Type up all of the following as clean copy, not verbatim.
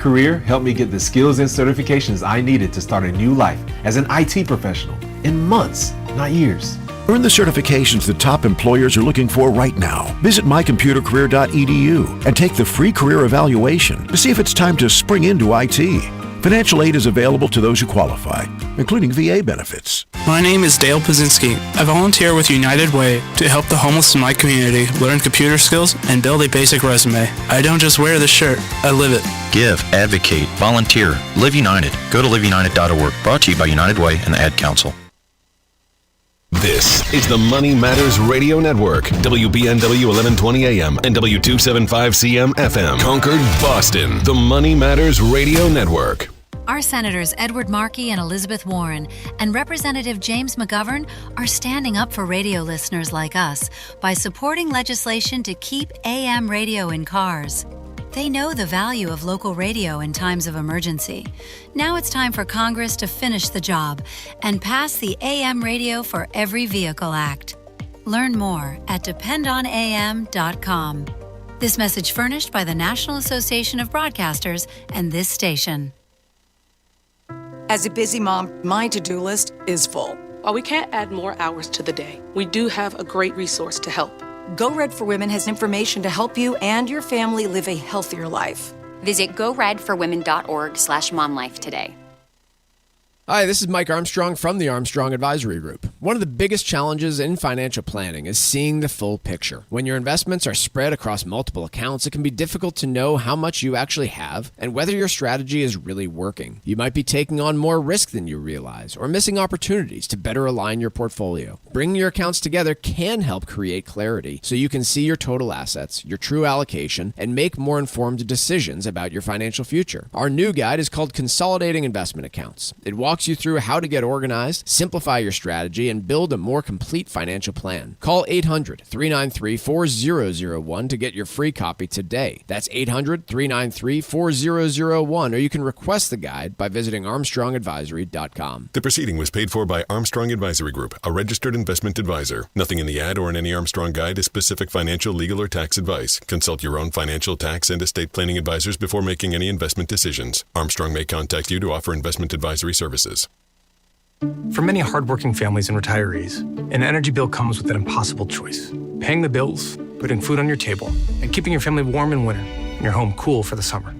Career helped me get the skills and certifications I needed to start a new life as an IT professional in months, not years. Earn the certifications that top employers are looking for right now. Visit mycomputercareer.edu and take the free career evaluation to see if it's time to spring into IT. Financial aid is available to those who qualify, including VA benefits. My name is Dale Pazinski. I volunteer with United Way to help the homeless in my community learn computer skills and build a basic resume. I don't just wear the shirt, I live it. Give, advocate, volunteer, Live United. Go to liveunited.org. Brought to you by United Way and the Ad Council. This is the Money Matters Radio Network, WBNW 1120 AM and W275CM FM, Concord, Boston. The Money Matters Radio Network. Our Senators Edward Markey and Elizabeth Warren and Representative James McGovern are standing up for radio listeners like us by supporting legislation to keep AM radio in cars. They know the value of local radio in times of emergency. Now it's time for Congress to finish the job and pass the AM Radio for Every Vehicle Act. Learn more at dependonam.com. This message furnished by the National Association of Broadcasters and this station. As a busy mom, my to-do list is full. While we can't add more hours to the day, we do have a great resource to help. Go Red for Women has information to help you and your family live a healthier life. Visit goredforwomen.org/momlife today. Hi, this is Mike Armstrong from the Armstrong Advisory Group. One of the biggest challenges in financial planning is seeing the full picture. When your investments are spread across multiple accounts, it can be difficult to know how much you actually have and whether your strategy is really working. You might be taking on more risk than you realize or missing opportunities to better align your portfolio. Bringing your accounts together can help create clarity so you can see your total assets, your true allocation, and make more informed decisions about your financial future. Our new guide is called Consolidating Investment Accounts. It walks you through how to get organized, simplify your strategy, and build a more complete financial plan. Call 800-393-4001 to get your free copy today. That's 800-393-4001, or you can request the guide by visiting armstrongadvisory.com. The proceeding was paid for by Armstrong Advisory Group, a registered investment advisor. Nothing in the ad or in any Armstrong guide is specific financial, legal, or tax advice. Consult your own financial, tax, and estate planning advisors before making any investment decisions. Armstrong may contact you to offer investment advisory services. For many hardworking families and retirees, an energy bill comes with an impossible choice. Paying the bills, putting food on your table, and keeping your family warm in winter and your home cool for the summer.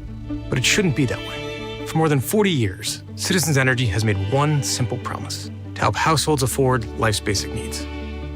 But it shouldn't be that way. For more than 40 years, Citizens Energy has made one simple promise: to help households afford life's basic needs.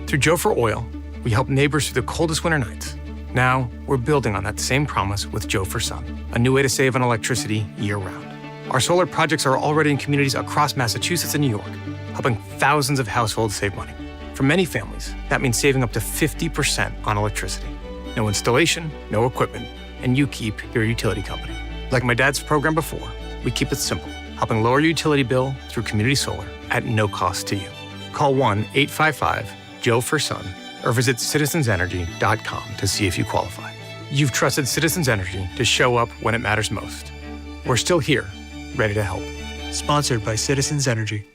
Through Joe for Oil, we help neighbors through the coldest winter nights. Now, we're building on that same promise with Joe for Sun, a new way to save on electricity year-round. Our solar projects are already in communities across Massachusetts and New York, helping thousands of households save money. For many families, that means saving up to 50% on electricity. No installation, no equipment, and you keep your utility company. Like my dad's program before, we keep it simple, helping lower your utility bill through community solar at no cost to you. Call 1-855-JOE-FOR-SUN or visit citizensenergy.com to see if you qualify. You've trusted Citizens Energy to show up when it matters most. We're still here, ready to help. Sponsored by Citizens Energy.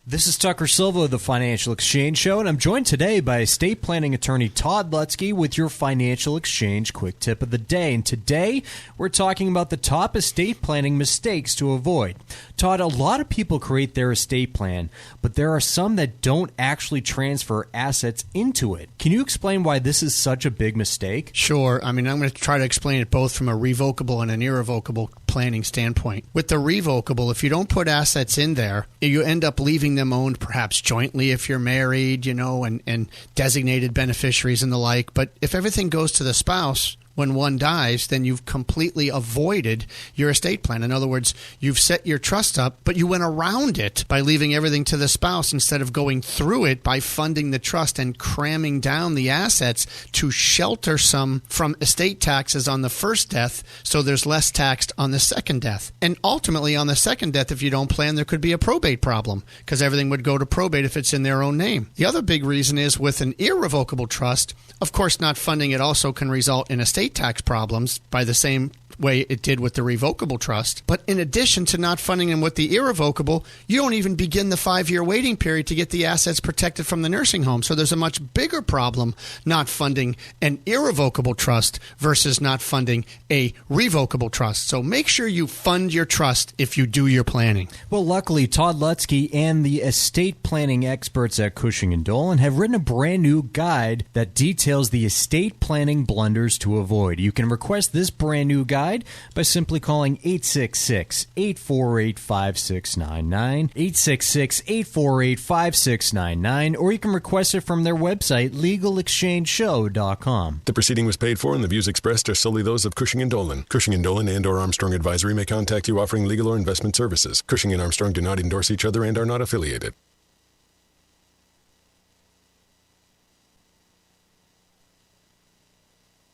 This is Tucker Silva of the Financial Exchange Show, and I'm joined today by estate planning attorney Todd Lutzke with your Financial Exchange Quick Tip of the Day. And today, we're talking about the top estate planning mistakes to avoid. Todd, a lot of people create their estate plan, but there are some that don't actually transfer assets into it. Can you explain why this is such a big mistake? Sure. I mean, I'm going to try to explain it both from a revocable and an irrevocable planning standpoint. With the revocable, if you don't put assets in there, you end up leaving them owned perhaps jointly if you're married, and designated beneficiaries and the like. But if everything goes to the spouse when one dies, then you've completely avoided your estate plan. In other words, you've set your trust up, but you went around it by leaving everything to the spouse instead of going through it by funding the trust and cramming down the assets to shelter some from estate taxes on the first death so there's less taxed on the second death. And ultimately, on the second death, if you don't plan, there could be a probate problem because everything would go to probate if it's in their own name. The other big reason is with an irrevocable trust, of course, not funding it also can result in estate tax problems by the same way it did with the revocable trust. But in addition to not funding them with the irrevocable, you don't even begin the 5-year waiting period to get the assets protected from the nursing home. So there's a much bigger problem not funding an irrevocable trust versus not funding a revocable trust. So make sure you fund your trust if you do your planning. Well, luckily, Todd Lutzke and the estate planning experts at Cushing & Dolan have written a brand new guide that details the estate planning blunders to avoid. You can request this brand new guide by simply calling 866-848-5699, 866-848-5699, or you can request it from their website, legalexchangeshow.com. The proceeding was paid for, and the views expressed are solely those of Cushing & Dolan. Cushing & Dolan and/or Armstrong Advisory may contact you offering legal or investment services. Cushing & Armstrong do not endorse each other and are not affiliated.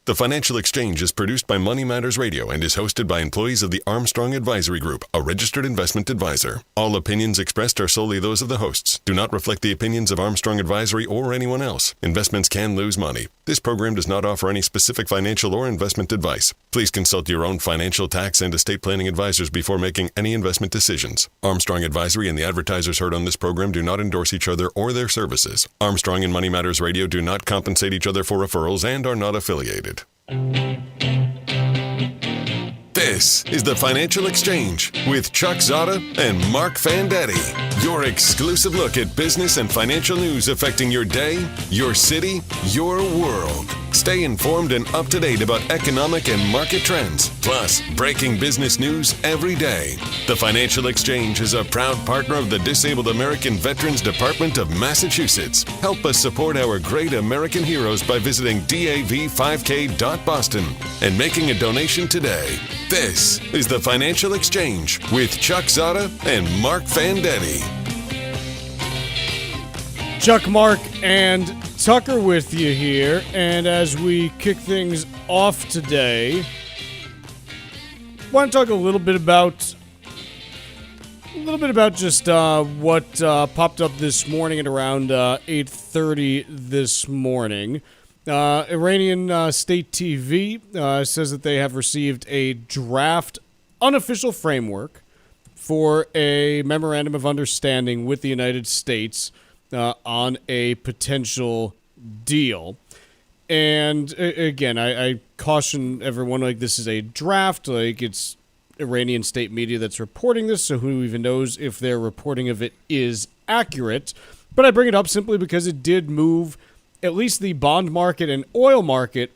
The Financial Exchange is produced by Money Matters Radio and is hosted by employees of the Armstrong Advisory Group, a registered investment advisor. All opinions expressed are solely those of the hosts, do not reflect the opinions of Armstrong Advisory or anyone else. Investments can lose money. This program does not offer any specific financial or investment advice. Please consult your own financial, tax, and estate planning advisors before making any investment decisions. Armstrong Advisory and the advertisers heard on this program do not endorse each other or their services. Armstrong and Money Matters Radio do not compensate each other for referrals and are not affiliated. This is the Financial Exchange with Chuck Zodda and Marc Fandetti. Your exclusive look at business and financial news affecting your day, your city, your world. Stay informed and up to date about economic and market trends, plus breaking business news every day. The Financial Exchange is a proud partner of the Disabled American Veterans Department of Massachusetts. Help us support our great American heroes by visiting dav5k.boston and making a donation today. This is the Financial Exchange with Chuck Zodda and Marc Fandetti. Chuck, Mark, and Tucker with you here, and as we kick things off today, I want to talk a little bit about just what popped up this morning at around 8:30 this morning. Iranian state TV says that they have received a draft unofficial framework for a memorandum of understanding with the United States on a potential deal. And again, I caution everyone, like, this is a draft, like, it's Iranian state media that's reporting this, so who even knows if their reporting of it is accurate. But I bring it up simply because it did move at least the bond market and oil market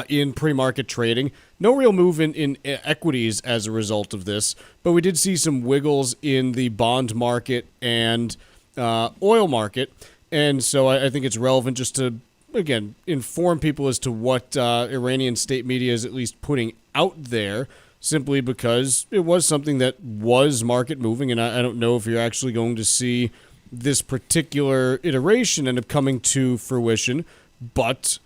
in pre-market trading. No real move in equities as a result of this, but we did see some wiggles in the bond market and oil market. And so I think it's relevant just to, again, inform people as to what Iranian state media is at least putting out there, simply because it was something that was market moving, and I don't know if you're actually going to see this particular iteration end up coming to fruition, but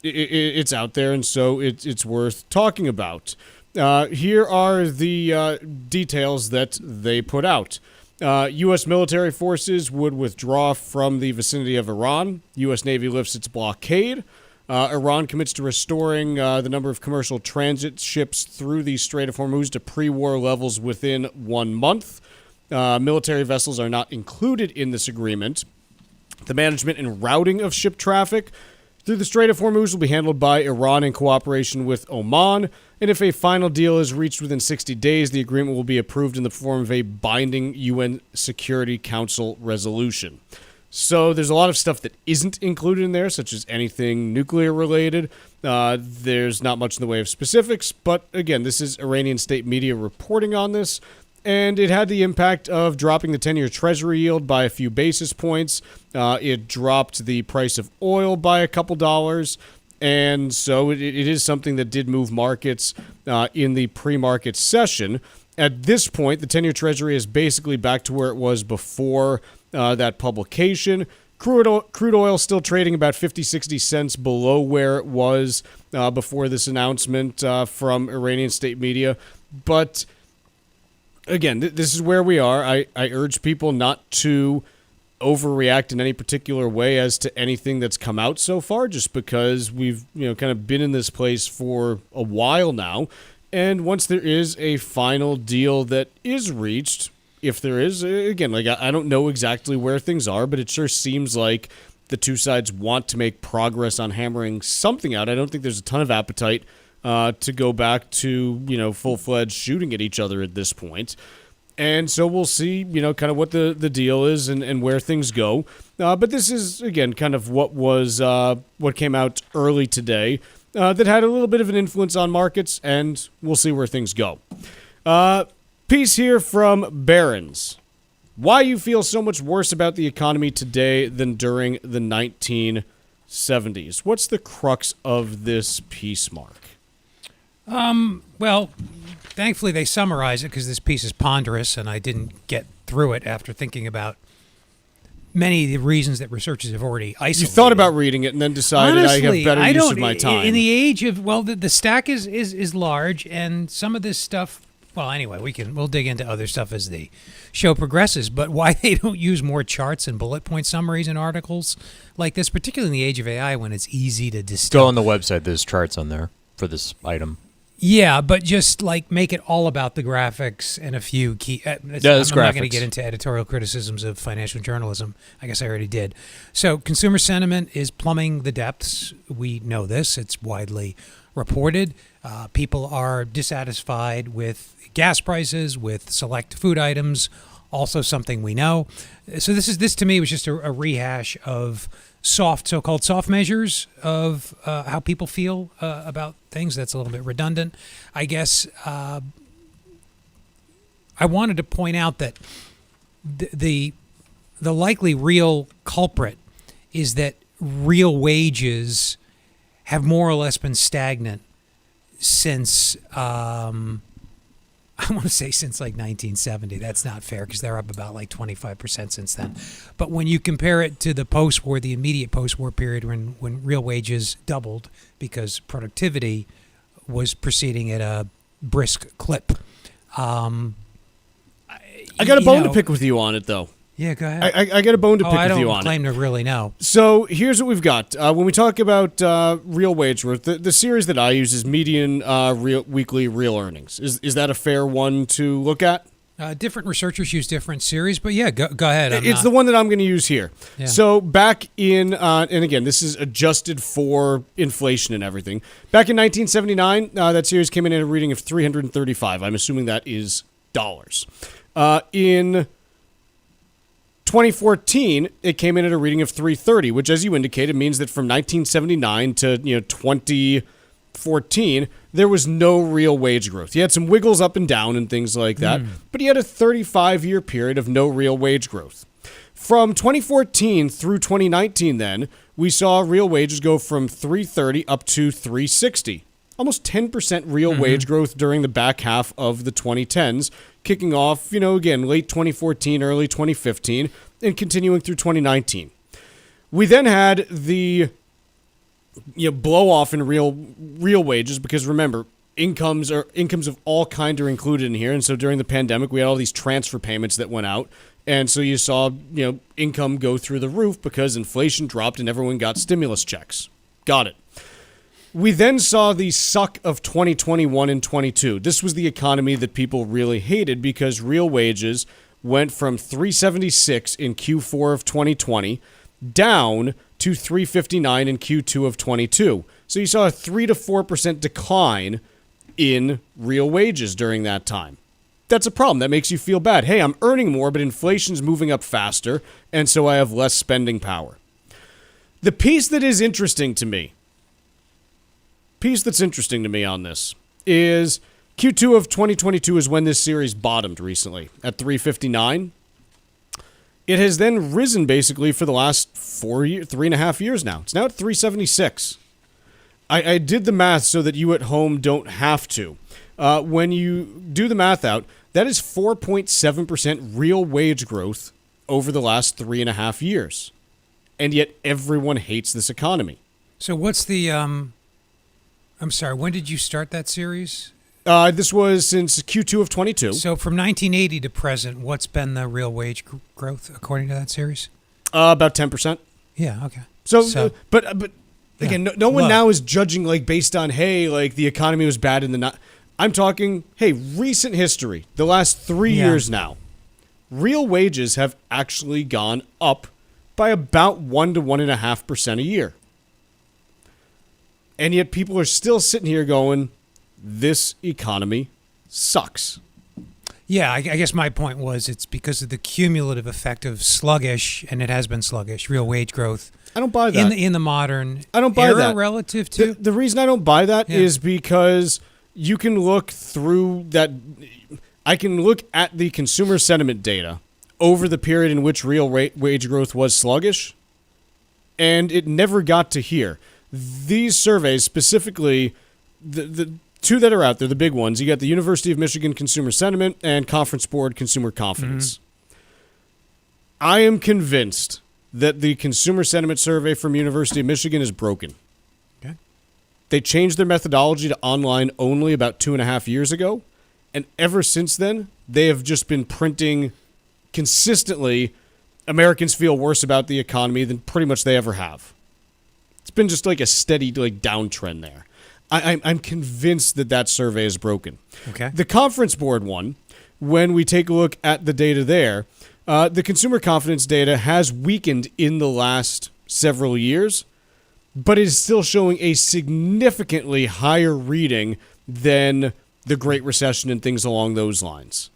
it's out there, and so it's worth talking about. Here are the details that they put out. U.S. military forces would withdraw from the vicinity of Iran. U.S. Navy lifts its blockade. Iran commits to restoring the number of commercial transit ships through the Strait of Hormuz to pre-war levels within 1 month. Military vessels are not included in this agreement. The management and routing of ship traffic through the Strait of Hormuz will be handled by Iran in cooperation with Oman. And if a final deal is reached within 60 days, the agreement will be approved in the form of a binding UN Security Council resolution. So there's a lot of stuff that isn't included in there, such as anything nuclear related. There's not much in the way of specifics, but again, this is Iranian state media reporting on this. And it had the impact of dropping the 10-year Treasury yield by a few basis points. It dropped the price of oil by a couple dollars. And so it is something that did move markets in the pre-market session. At this point, the 10-year Treasury is basically back to where it was before that publication. Crude oil still trading about 50, 60 cents below where it was before this announcement from Iranian state media. But again, this is where we are. I urge people not to overreact in any particular way as to anything that's come out so far, just because we've kind of been in this place for a while now. And once there is a final deal that is reached, if there is, again, like I don't know exactly where things are, but it sure seems like the two sides want to make progress on hammering something out. I don't think there's a ton of appetite to go back to, full-fledged shooting at each other at this point. And so we'll see, kind of what the deal is and where things go. But this is, again, kind of what came out early today that had a little bit of an influence on markets, and we'll see where things go. Piece here from Barron's. Why you feel so much worse about the economy today than during the 1970s. What's the crux of this piece, Mark? Well, thankfully they summarize it because this piece is ponderous, and I didn't get through it after thinking about many of the reasons that researchers have already isolated. You thought about reading it and then decided Honestly, I have better use of my time. In the age of, the stack is large, and some of this stuff, well, anyway, we'll dig into other stuff as the show progresses, but why they don't use more charts and bullet point summaries in articles like this, particularly in the age of AI when it's easy to distill. Go on the website, there's charts on there for this item. Yeah, but just like make it all about the graphics and a few key. I'm not going to get into editorial criticisms of financial journalism. I guess I already did. So consumer sentiment is plumbing the depths. We know this. It's widely reported. People are dissatisfied with gas prices, with select food items, also something we know. So this to me was just a rehash of so-called soft measures of how people feel about things. That's a little bit redundant. I guess I wanted to point out that the likely real culprit is that real wages have more or less been stagnant since I want to say since like 1970. That's not fair because they're up about like 25% since then. But when you compare it to the post-war, the immediate post-war period when real wages doubled because productivity was proceeding at a brisk clip. I got a bone to pick with you on it, though. Yeah, go ahead. I got a bone to pick with you on it. I don't claim to really know. So here's what we've got. When we talk about real wage growth, the series that I use is median weekly real earnings. Is that a fair one to look at? Different researchers use different series, but yeah, go ahead. It's the one that I'm going to use here. Yeah. So back in, and again, this is adjusted for inflation and everything. Back in 1979, that series came in at a reading of 335. I'm assuming that is dollars. In 2014, it came in at a reading of 330, which, as you indicated, means that from 1979 to 2014, there was no real wage growth. You had some wiggles up and down and things like that, but you had a 35-year period of no real wage growth. From 2014 through 2019, then, we saw real wages go from 330 up to 360. Almost 10% real wage growth during the back half of the 2010s, kicking off, again, late 2014, early 2015, and continuing through 2019. We then had the blow off in real wages because, remember, incomes of all kind are included in here, and so during the pandemic, we had all these transfer payments that went out, and so you saw income go through the roof because inflation dropped and everyone got stimulus checks. Got it. We then saw the suck of 2021 and 22. This was the economy that people really hated because real wages went from 376 in Q4 of 2020 down to 359 in Q2 of 22. So you saw a 3 to 4% decline in real wages during that time. That's a problem. That makes you feel bad. Hey, I'm earning more, but inflation's moving up faster, and so I have less spending power. The piece that is interesting to me on this is Q2 of 2022 is when this series bottomed recently at 359. It has then risen basically for the last 3.5 years now. It's now at 376. I did the math so that you at home don't have to. When you do the math out, that is 4.7% real wage growth over the last 3.5 years. And yet everyone hates this economy. So what's the... I'm sorry, when did you start that series? This was since Q2 of 22. So from 1980 to present, what's been the real wage growth according to that series? About 10%. Yeah, okay. So but again, no one now is judging like based on, hey, like the economy was bad in the I'm talking, hey, recent history, the last 3 years now. Real wages have actually gone up by about 1 to 1.5% a year. And yet people are still sitting here going, this economy sucks. Yeah, I guess my point was it's because of the cumulative effect of sluggish, and it has been sluggish, real wage growth. I don't buy that. In the modern I don't buy era that. relative to... The reason I don't buy that is because you can look through that... I can look at the consumer sentiment data over the period in which real wage growth was sluggish, and it never got to here. These surveys, specifically, the two that are out there, the big ones, you got the University of Michigan Consumer Sentiment and Conference Board Consumer Confidence. Mm-hmm. I am convinced that the Consumer Sentiment Survey from University of Michigan is broken. Okay. They changed their methodology to online only about 2.5 years ago, and ever since then, they have just been printing consistently Americans feel worse about the economy than pretty much they ever have. It's been just like a steady downtrend there. I'm convinced that survey is broken. Okay. The Conference Board one, when we take a look at the data there, the consumer confidence data has weakened in the last several years, but it is still showing a significantly higher reading than the Great Recession and things along those lines.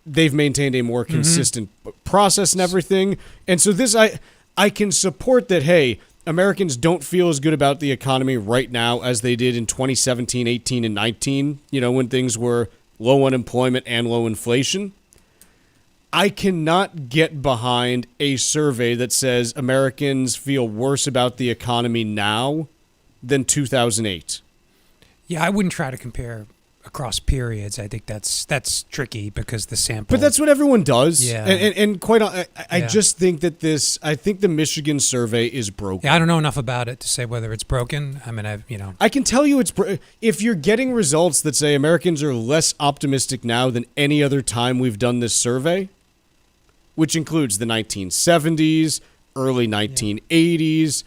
They've maintained a more consistent process and everything. And so this, I can support that, hey, Americans don't feel as good about the economy right now as they did in 2017, 18, and 19, when things were low unemployment and low inflation. I cannot get behind a survey that says Americans feel worse about the economy now than 2008. Yeah, I wouldn't try to compare across periods. I think that's tricky because the sample. But that's what everyone does. Yeah. And quite, I just think that I think the Michigan survey is broken. Yeah, I don't know enough about it to say whether it's broken. I mean, I can tell you if you're getting results that say Americans are less optimistic now than any other time we've done this survey, which includes the 1970s, early 1980s,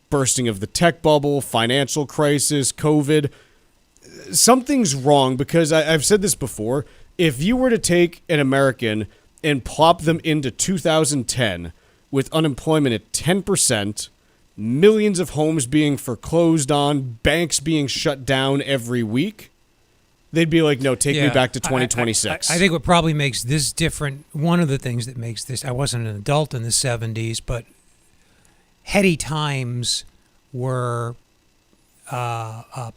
bursting of the tech bubble, financial crisis, COVID. Something's wrong because I've said this before. If you were to take an American and plop them into 2010 with unemployment at 10%, millions of homes being foreclosed on, banks being shut down every week, they'd be like, no, take me back to 2026. I think what probably makes this different, one of the things that makes this, I wasn't an adult in the 70s, but heady times were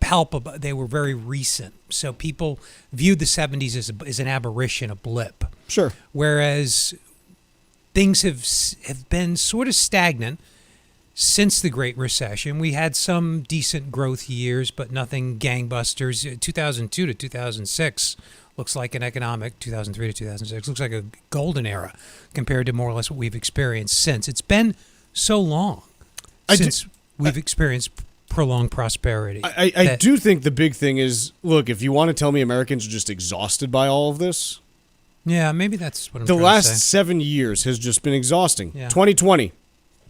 palpable. They were very recent. So people viewed the 70s as an aberration, a blip. Sure. Whereas things have been sort of stagnant since the Great Recession. We had some decent growth years, but nothing gangbusters. 2002 to 2006 looks like an economic, 2003 to 2006, looks like a golden era compared to more or less what we've experienced since. It's been so long since we've experienced prolonged prosperity. I do think the big thing is, look, if you want to tell me Americans are just exhausted by all of this. Yeah, maybe that's what I'm trying to say. The last 7 years has just been exhausting. Yeah. 2020,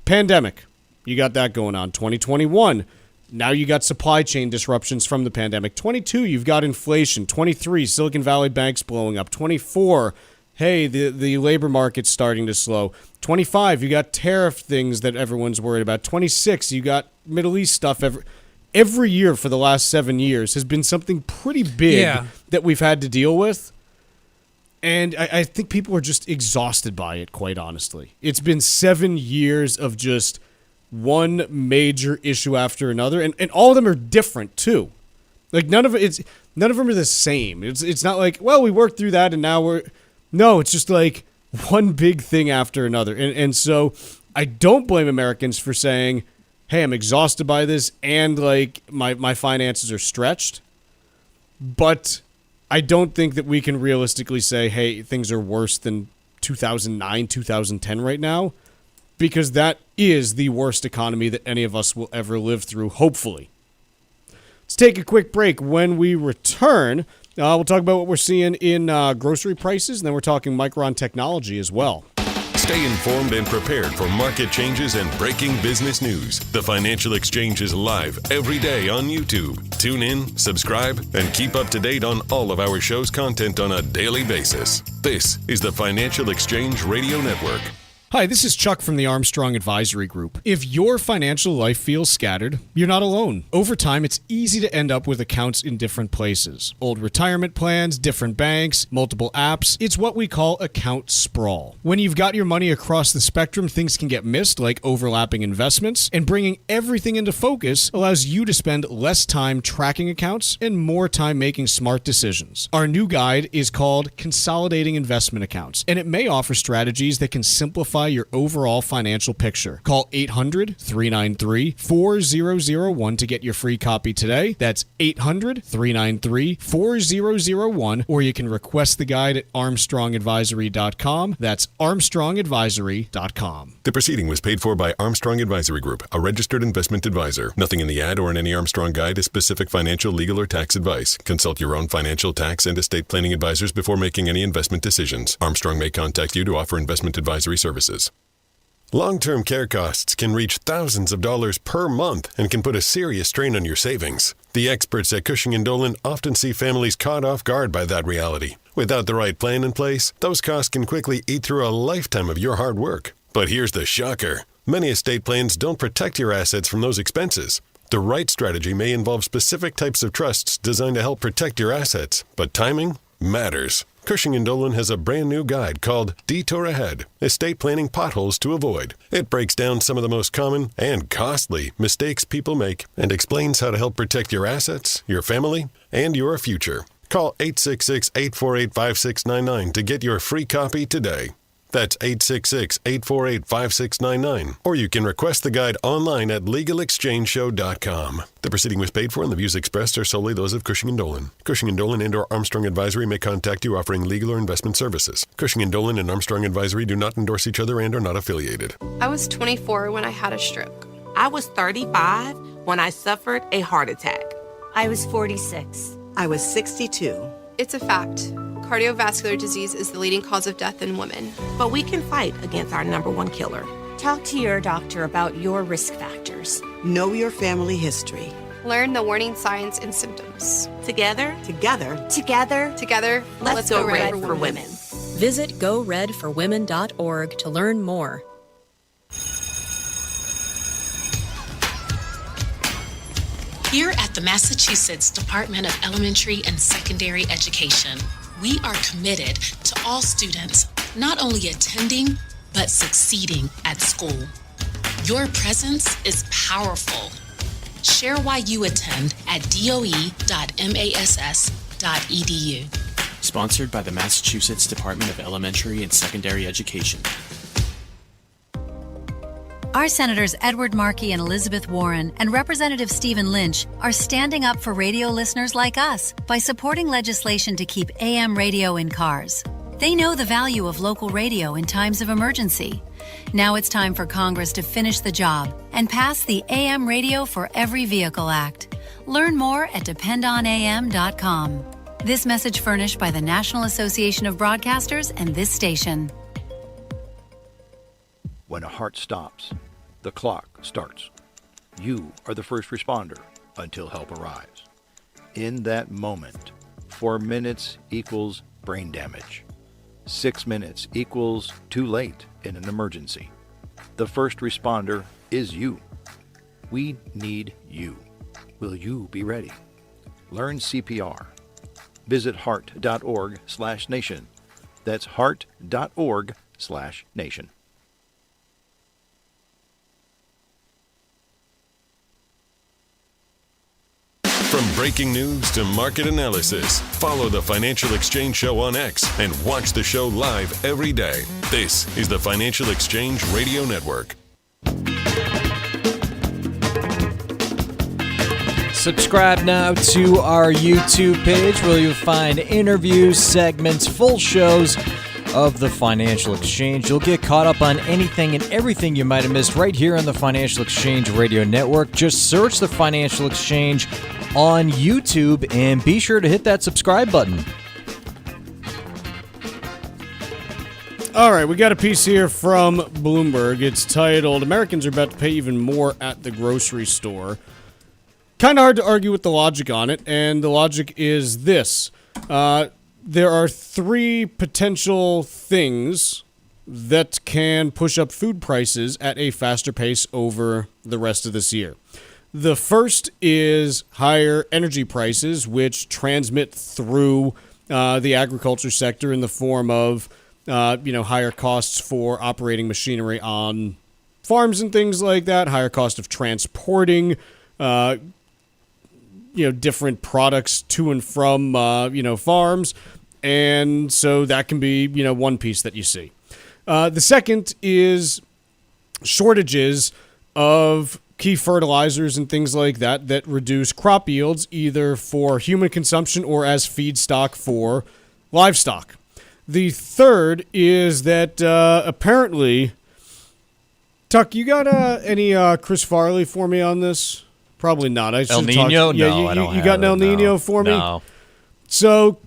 pandemic. You got that going on. 2021, now you got supply chain disruptions from the pandemic. 22, you've got inflation. 23, Silicon Valley banks blowing up. 24, hey, the labor market's starting to slow. 25, you got tariff things that everyone's worried about. 26, you got Middle East stuff. Every year for the last 7 years has been something pretty big that we've had to deal with. And I think people are just exhausted by it, quite honestly. It's been 7 years of just one major issue after another, and all of them are different too. Like none of them are the same. It's not like, well, we worked through that and now no, it's just like one big thing after another. And so I don't blame Americans for saying, hey, I'm exhausted by this and like my finances are stretched. But I don't think that we can realistically say, hey, things are worse than 2009, 2010 right now, because that is the worst economy that any of us will ever live through, hopefully. Let's take a quick break. When we return, we'll talk about what we're seeing in grocery prices, and then we're talking Micron Technology as well. Stay informed and prepared for market changes and breaking business news. The Financial Exchange is live every day on YouTube. Tune in, subscribe, and keep up to date on all of our show's content on a daily basis. This is the Financial Exchange Radio Network. Hi, this is Chuck from the Armstrong Advisory Group. If your financial life feels scattered, you're not alone. Over time, it's easy to end up with accounts in different places. Old retirement plans, different banks, multiple apps. It's what we call account sprawl. When you've got your money across the spectrum, things can get missed, like overlapping investments, and bringing everything into focus allows you to spend less time tracking accounts and more time making smart decisions. Our new guide is called Consolidating Investment Accounts, and it may offer strategies that can simplify your overall financial picture. Call 800-393-4001 to get your free copy today. That's 800-393-4001, or you can request the guide at armstrongadvisory.com. That's armstrongadvisory.com. The proceeding was paid for by Armstrong Advisory Group, a registered investment advisor. Nothing in the ad or in any Armstrong guide is specific financial, legal, or tax advice. Consult your own financial, tax, and estate planning advisors before making any investment decisions. Armstrong may contact you to offer investment advisory services. Long-term care costs can reach thousands of dollars per month and can put a serious strain on your savings. The experts at Cushing & Dolan often see families caught off guard by that reality. Without the right plan in place, those costs can quickly eat through a lifetime of your hard work. But here's the shocker. Many estate plans don't protect your assets from those expenses. The right strategy may involve specific types of trusts designed to help protect your assets, but timing matters. Cushing & Dolan has a brand new guide called Detour Ahead, Estate Planning Potholes to Avoid. It breaks down some of the most common and costly mistakes people make and explains how to help protect your assets, your family, and your future. Call 866-848-5699 to get your free copy today. That's 866-848-5699. Or you can request the guide online at LegalExchangeShow.com. The proceeding was paid for and the views expressed are solely those of Cushing & Dolan. Cushing & Dolan and/or Armstrong Advisory may contact you offering legal or investment services. Cushing & Dolan and Armstrong Advisory do not endorse each other and are not affiliated. I was 24 when I had a stroke. I was 35 when I suffered a heart attack. I was 46. I was 62. It's a fact. Cardiovascular disease is the leading cause of death in women. But we can fight against our number one killer. Talk to your doctor about your risk factors. Know your family history. Learn the warning signs and symptoms. Together, let's go red for women. Visit goredforwomen.org to learn more. Here at the Massachusetts Department of Elementary and Secondary Education, we are committed to all students not only attending, but succeeding at school. Your presence is powerful. Share why you attend at doe.mass.edu. Sponsored by the Massachusetts Department of Elementary and Secondary Education. Our Senators Edward Markey and Elizabeth Warren and Representative Stephen Lynch are standing up for radio listeners like us by supporting legislation to keep AM radio in cars. They know the value of local radio in times of emergency. Now it's time for Congress to finish the job and pass the AM Radio for Every Vehicle Act. Learn more at dependonam.com. This message furnished by the National Association of Broadcasters and this station. When a heart stops, the clock starts. You are the first responder until help arrives. In that moment, 4 minutes equals brain damage. 6 minutes equals too late in an emergency. The first responder is you. We need you. Will you be ready? Learn CPR. Visit heart.org/nation. That's heart.org/nation. From breaking news to market analysis, follow the Financial Exchange Show on X and watch the show live every day. This is the Financial Exchange Radio Network. Subscribe now to our YouTube page where you'll find interviews, segments, full shows of the Financial Exchange. You'll get caught up on anything and everything you might have missed right here on the Financial Exchange Radio Network. Just search the Financial Exchange on YouTube and be sure to hit that subscribe button. All right, we got a piece here from Bloomberg. It's titled, Americans are about to pay even more at the grocery store. Kind of hard to argue with the logic on it, and the logic is this. There are three potential things that can push up food prices at a faster pace over the rest of this year. The first is higher energy prices, which transmit through the agriculture sector in the form of higher costs for operating machinery on farms and things like that, higher cost of transporting different products to and from farms, and so that can be one piece that you see. The second is shortages of key fertilizers and things like that reduce crop yields either for human consumption or as feedstock for livestock. The third is that apparently, Tuck, you got any Chris Farley for me on this? Probably not. El Nino? No, I don't you got an El Nino for me? No. So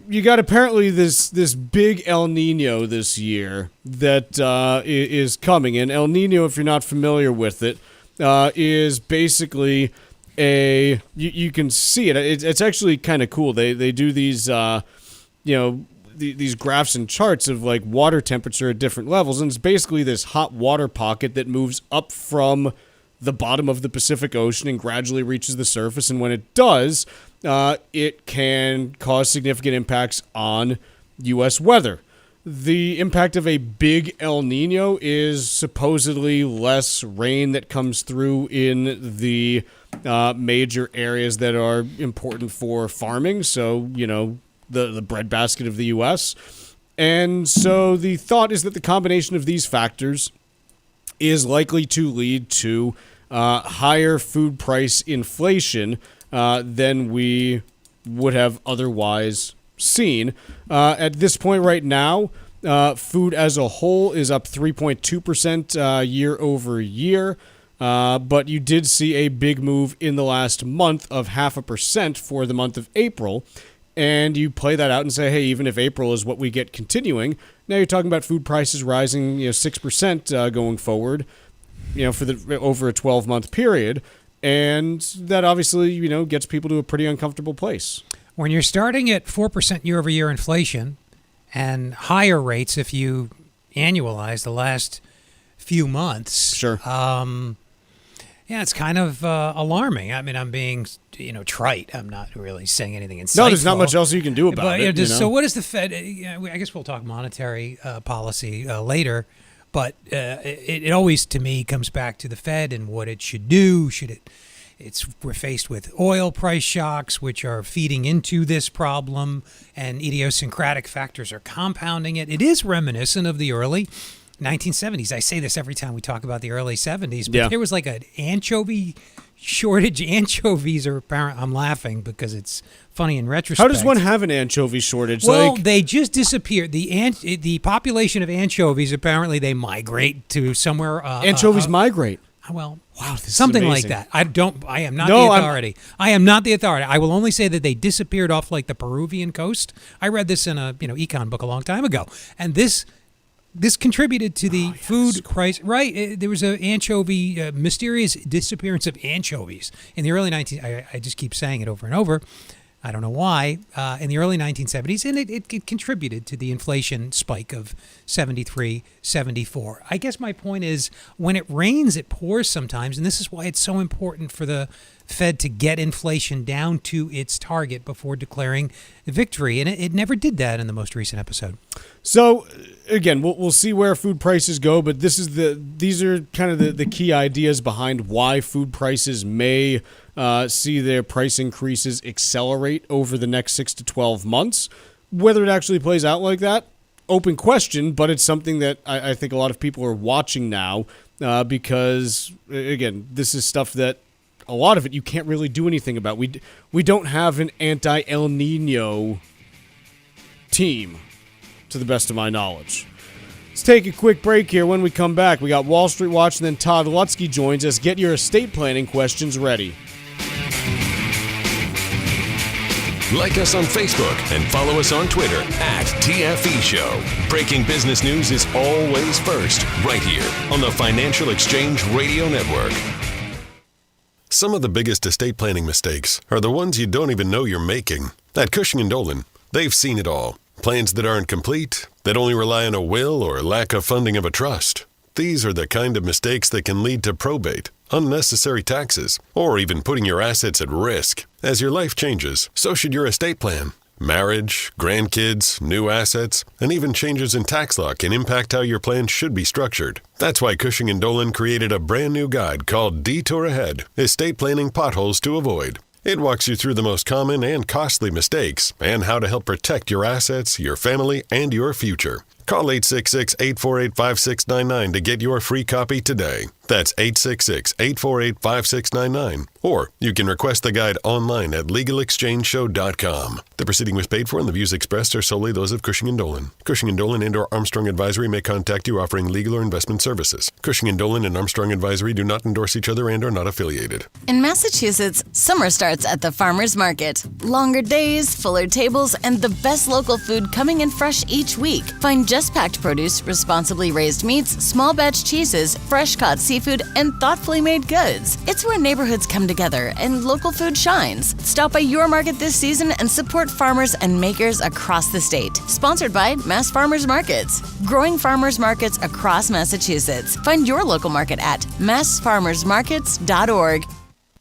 you got apparently this big El Nino this year that is coming. And El Nino, if you're not familiar with it, is basically you can see it. It's actually kind of cool. They do these these graphs and charts of like water temperature at different levels, and it's basically this hot water pocket that moves up from the bottom of the Pacific Ocean and gradually reaches the surface. And when it does, it can cause significant impacts on U.S. weather. The impact of a big El Nino is supposedly less rain that comes through in the major areas that are important for farming. So, the breadbasket of the U.S. And so the thought is that the combination of these factors is likely to lead to higher food price inflation than we would have otherwise seen. At this point right now, food as a whole is up 3.2% year over year. But you did see a big move in the last month of 0.5% for the month of April. And you play that out and say, hey, even if April is what we get continuing, now you're talking about food prices rising 6% going forward, for over a 12-month period. And that obviously, gets people to a pretty uncomfortable place. When you're starting at 4% year-over-year inflation and higher rates if you annualize the last few months, sure. It's kind of alarming. I mean, I'm being, trite. I'm not really saying anything insightful. No, there's not much else you can do about it. So what is the Fed? I guess we'll talk monetary policy later. But it always, to me, comes back to the Fed and what it should do. We're faced with oil price shocks, which are feeding into this problem, and idiosyncratic factors are compounding it. It is reminiscent of the early 1970s. I say this every time we talk about the early 70s, but there was like an anchovy shortage. Anchovies are apparent. I'm laughing because it's funny in retrospect. How does one have an anchovy shortage? Well, they just disappeared. The population of anchovies, apparently they migrate to somewhere. Anchovies migrate. Well, wow, this something is like amazing. that. I am not the authority. I am not the authority. I will only say that they disappeared off like the Peruvian coast. I read this in a econ book a long time ago, and this contributed to the food price. Right, there was an anchovy, mysterious disappearance of anchovies in the early 19. I just keep saying it over and over. I don't know why, in the early 1970s, and it contributed to the inflation spike of 73, 74. I guess my point is, when it rains, it pours sometimes, and this is why it's so important for the Fed to get inflation down to its target before declaring victory, and it never did that in the most recent episode. So, again, we'll see where food prices go, but these are kind of the key ideas behind why food prices may see their price increases accelerate over the next 6 to 12 months. Whether it actually plays out like that, open question, but it's something that I think a lot of people are watching now because, again, this is stuff that a lot of it you can't really do anything about. We don't have an anti-El Nino team, to the best of my knowledge. Let's take a quick break here. When we come back, we got Wall Street Watch, and then Todd Lutzke joins us. Get your estate planning questions ready. Like us on Facebook and follow us on Twitter @TFE Show. Breaking business news is always first, right here on the Financial Exchange Radio Network. Some of the biggest estate planning mistakes are the ones you don't even know you're making. At Cushing & Dolan, they've seen it all. Plans that aren't complete, that only rely on a will or lack of funding of a trust. These are the kind of mistakes that can lead to probate, unnecessary taxes, or even putting your assets at risk. As your life changes, so should your estate plan. Marriage, grandkids, new assets, and even changes in tax law can impact how your plan should be structured. That's why Cushing & Dolan created a brand new guide called Detour Ahead, Estate Planning Potholes to Avoid. It walks you through the most common and costly mistakes and how to help protect your assets, your family, and your future. Call 866-848-5699 to get your free copy today. That's 866-848-5699. Or you can request the guide online at LegalExchangeShow.com. The proceeding was paid for and the views expressed are solely those of Cushing & Dolan. Cushing & Dolan and/or Armstrong Advisory may contact you offering legal or investment services. Cushing & Dolan and Armstrong Advisory do not endorse each other and are not affiliated. In Massachusetts, summer starts at the farmers market. Longer days, fuller tables, and the best local food coming in fresh each week. Find just packed produce, responsibly raised meats, small batch cheeses, fresh caught seafood, and thoughtfully made goods. It's where neighborhoods come together and local food shines. Stop by your market this season and support farmers and makers across the state. Sponsored by Mass Farmers Markets. Growing farmers markets across Massachusetts. Find your local market at massfarmersmarkets.org.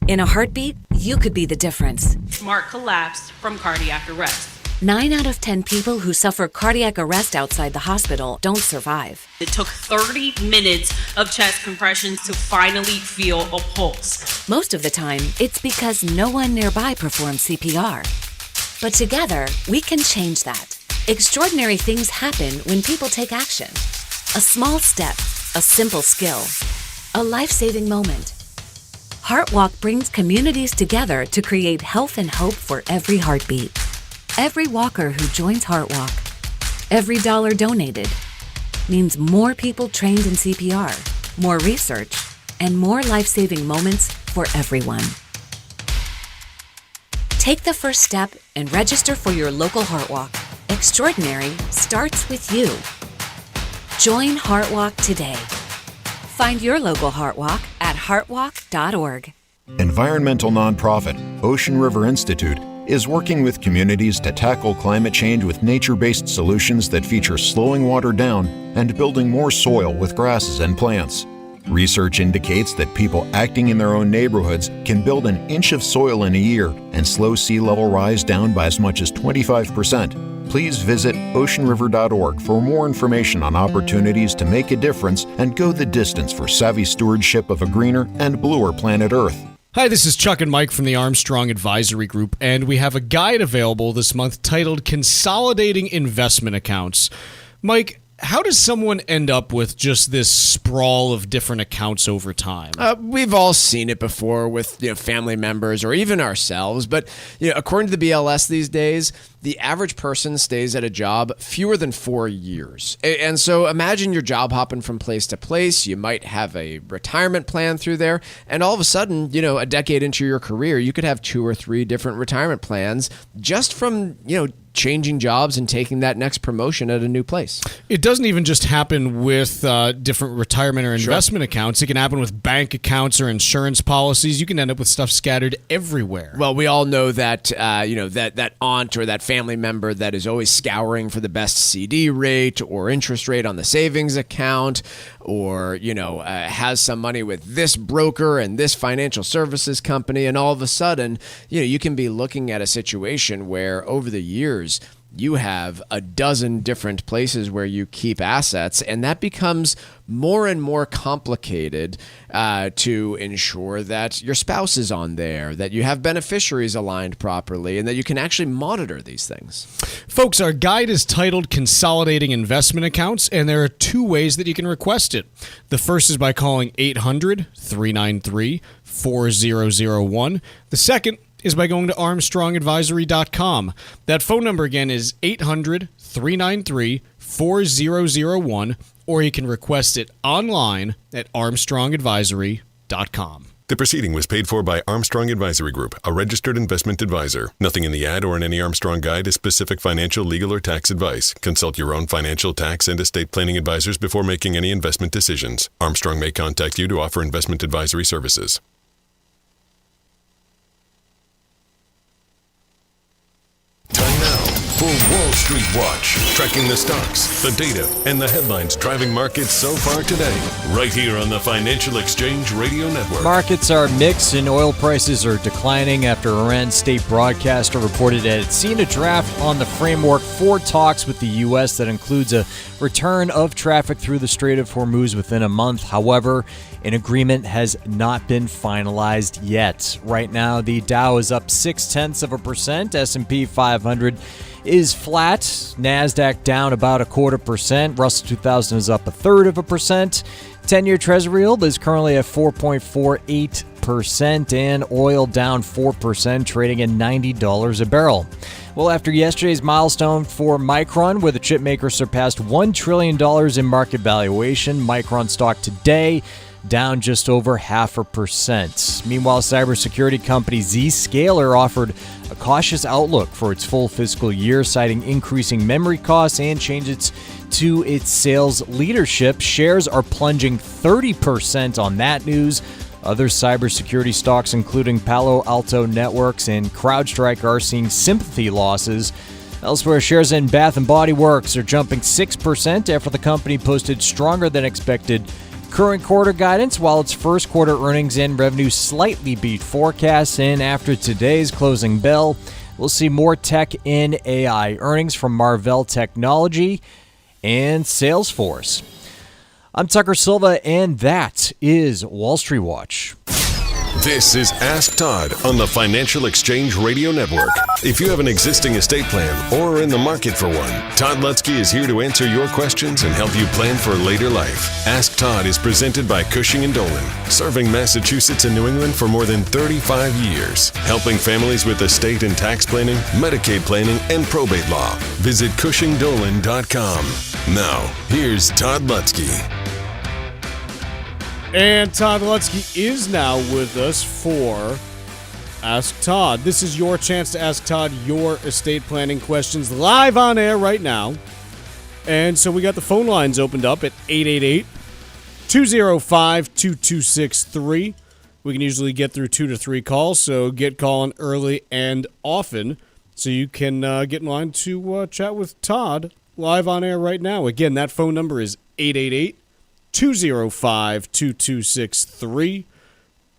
In a heartbeat, you could be the difference. Marc collapsed from cardiac arrest. 9 out of 10 people who suffer cardiac arrest outside the hospital don't survive. It took 30 minutes of chest compressions to finally feel a pulse. Most of the time, it's because no one nearby performs CPR. But together, we can change that. Extraordinary things happen when people take action. A small step, a simple skill, a life-saving moment. HeartWalk brings communities together to create health and hope for every heartbeat. Every walker who joins HeartWalk, every dollar donated, means more people trained in CPR, more research, and more life-saving moments for everyone. Take the first step and register for your local HeartWalk. Extraordinary starts with you. Join HeartWalk today. Find your local HeartWalk at heartwalk.org. Environmental nonprofit Ocean River Institute is working with communities to tackle climate change with nature-based solutions that feature slowing water down and building more soil with grasses and plants. Research indicates that people acting in their own neighborhoods can build an inch of soil in a year and slow sea level rise down by as much as 25%. Please visit oceanriver.org for more information on opportunities to make a difference and go the distance for savvy stewardship of a greener and bluer planet Earth. Hi, this is Chuck and Mike from the Armstrong Advisory Group, and we have a guide available this month titled Consolidating Investment Accounts. Mike, how does someone end up with just this sprawl of different accounts over time? We've all seen it before with family members or even ourselves, but according to the BLS these days, the average person stays at a job fewer than 4 years. And so imagine you're job hopping from place to place. You might have a retirement plan through there. And all of a sudden, a decade into your career, you could have 2 or 3 different retirement plans just from, changing jobs and taking that next promotion at a new place. It doesn't even just happen with different retirement or investment accounts. It can happen with bank accounts or insurance policies. You can end up with stuff scattered everywhere. Well, we all know that, that aunt or that family member that is always scouring for the best CD rate or interest rate on the savings account, or, has some money with this broker and this financial services company. And all of a sudden, you can be looking at a situation where over the years, you have a dozen different places where you keep assets, and that becomes more and more complicated to ensure that your spouse is on there, that you have beneficiaries aligned properly, and that you can actually monitor these things. Folks, our guide is titled Consolidating Investment Accounts, and there are 2 ways that you can request it. The first is by calling 800-393-4001. The second is by going to armstrongadvisory.com. That phone number again is 800-393-4001, or you can request it online at armstrongadvisory.com. The proceeding was paid for by Armstrong Advisory Group, a registered investment advisor. Nothing in the ad or in any Armstrong guide is specific financial, legal, or tax advice. Consult your own financial, tax, and estate planning advisors before making any investment decisions. Armstrong may contact you to offer investment advisory services. Time now for Wall Street Watch, tracking the stocks, the data, and the headlines driving markets so far today, right here on the Financial Exchange Radio Network. Markets are mixed and oil prices are declining after Iran's state broadcaster reported that it's seen a draft on the framework for talks with the U.S. that includes a return of traffic through the Strait of Hormuz within a month. However, an agreement has not been finalized yet. Right now, the Dow is up 0.6%, S&P 500 is flat, NASDAQ down about 0.25%, Russell 2000 is up 0.33%, 10-year Treasury yield is currently at 4.48%, and oil down 4%, trading at $90 a barrel. Well, after yesterday's milestone for Micron, where the chipmaker surpassed $1 trillion in market valuation, Micron stock today down just over 0.5%. Meanwhile, cybersecurity company Zscaler offered a cautious outlook for its full fiscal year, citing increasing memory costs and changes to its sales leadership. Shares are plunging 30% on that news. Other cybersecurity stocks, including Palo Alto Networks and CrowdStrike, are seeing sympathy losses. Elsewhere, shares in Bath & Body Works are jumping 6% after the company posted stronger than expected current quarter guidance, while its first quarter earnings and revenue slightly beat forecasts. And after today's closing bell, we'll see more tech and AI earnings from Marvell Technology and Salesforce. I'm Tucker Silva, and that is Wall Street Watch. This is Ask Todd on the Financial Exchange Radio Network. If you have an existing estate plan or are in the market for one, Todd Lutzke is here to answer your questions and help you plan for later life. Ask Todd is presented by Cushing & Dolan, serving Massachusetts and New England for more than 35 years, helping families with estate and tax planning, Medicaid planning, and probate law. Visit CushingDolan.com. Now, here's Todd Lutzke. And Todd Lutzke is now with us for Ask Todd. This is your chance to ask Todd your estate planning questions live on air right now. And so we got the phone lines opened up at 888-205-2263. We can usually get through 2 to 3 calls, so get calling early and often so you can get in line to chat with Todd live on air right now. Again, that phone number is 888-205-2263.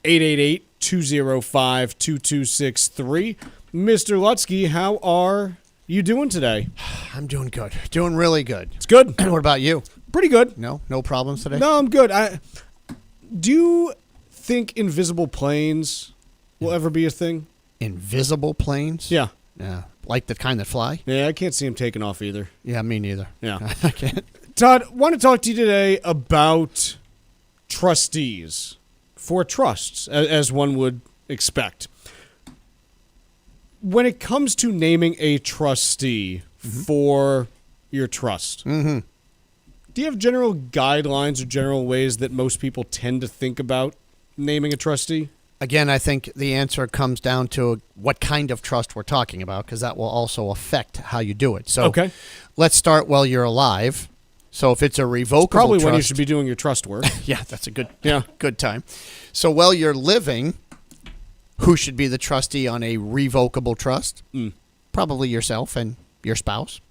888-205-2263. Mr. Lutzke, how are you doing today? I'm doing good. Doing really good. It's good. What about you? Pretty good. No problems today? No, I'm good. Do you think invisible planes will ever be a thing? Invisible planes? Yeah. Yeah. Like the kind that fly? Yeah, I can't see them taking off either. Yeah, me neither. Yeah. I can't. Todd, want to talk to you today about trustees for trusts, as one would expect. When it comes to naming a trustee for your trust, do you have general guidelines or general ways that most people tend to think about naming a trustee? Again, I think the answer comes down to what kind of trust we're talking about, because that will also affect how you do it. So let's start while you're alive. So if it's a revocable probably trust, when you should be doing your trust work. Yeah, that's a good time. So while you're living, who should be the trustee on a revocable trust? Probably yourself and your spouse,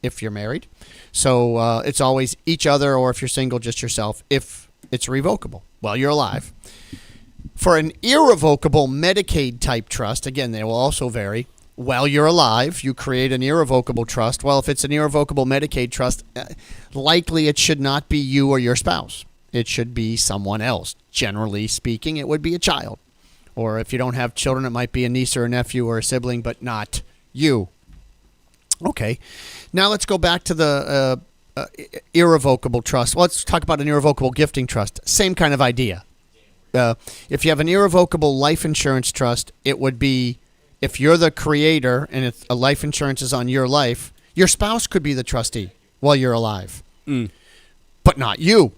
if you're married. So it's always each other, or if you're single, just yourself, if it's revocable while you're alive. For an irrevocable Medicaid-type trust, again, they will also vary. While you're alive, you create an irrevocable trust. Well, if it's an irrevocable Medicaid trust, likely it should not be you or your spouse. It should be someone else. Generally speaking, it would be a child. Or if you don't have children, it might be a niece or a nephew or a sibling, but not you. Okay. Now let's go back to the irrevocable trust. Let's talk about an irrevocable gifting trust. Same kind of idea. If you have an irrevocable life insurance trust, it would be, if you're the creator and if a life insurance is on your life, your spouse could be the trustee while you're alive, but not you,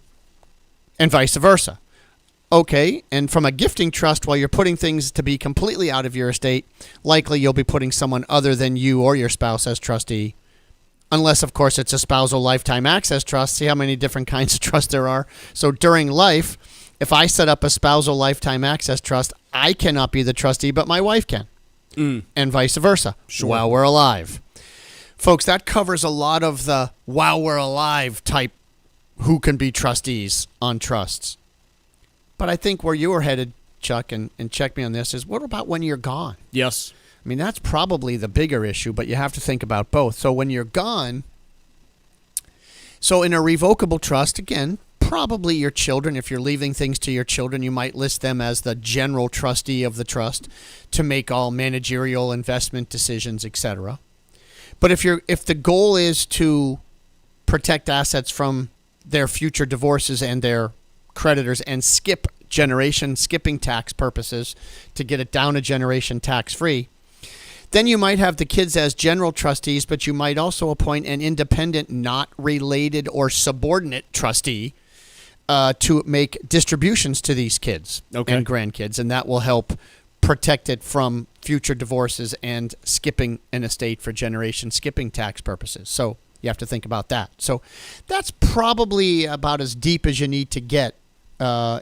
and vice versa. Okay, and from a gifting trust, while you're putting things to be completely out of your estate, likely you'll be putting someone other than you or your spouse as trustee. Unless, of course, it's a spousal lifetime access trust. See how many different kinds of trust there are. So during life, if I set up a spousal lifetime access trust, I cannot be the trustee, but my wife can. And vice versa, while we're alive. Folks, that covers a lot of the while we're alive type who can be trustees on trusts. But I think where you were headed, Chuck, and check me on this, is what about when you're gone? Yes. I mean, that's probably the bigger issue, but you have to think about both. So when you're gone, so in a revocable trust, again, probably your children, if you're leaving things to your children, you might list them as the general trustee of the trust to make all managerial investment decisions, etc. But if the goal is to protect assets from their future divorces and their creditors and skipping tax purposes to get it down a generation tax-free, then you might have the kids as general trustees, but you might also appoint an independent, not related or subordinate trustee to make distributions to these kids and grandkids, and that will help protect it from future divorces and skipping an estate for skipping tax purposes. So you have to think about that. So that's probably about as deep as you need to get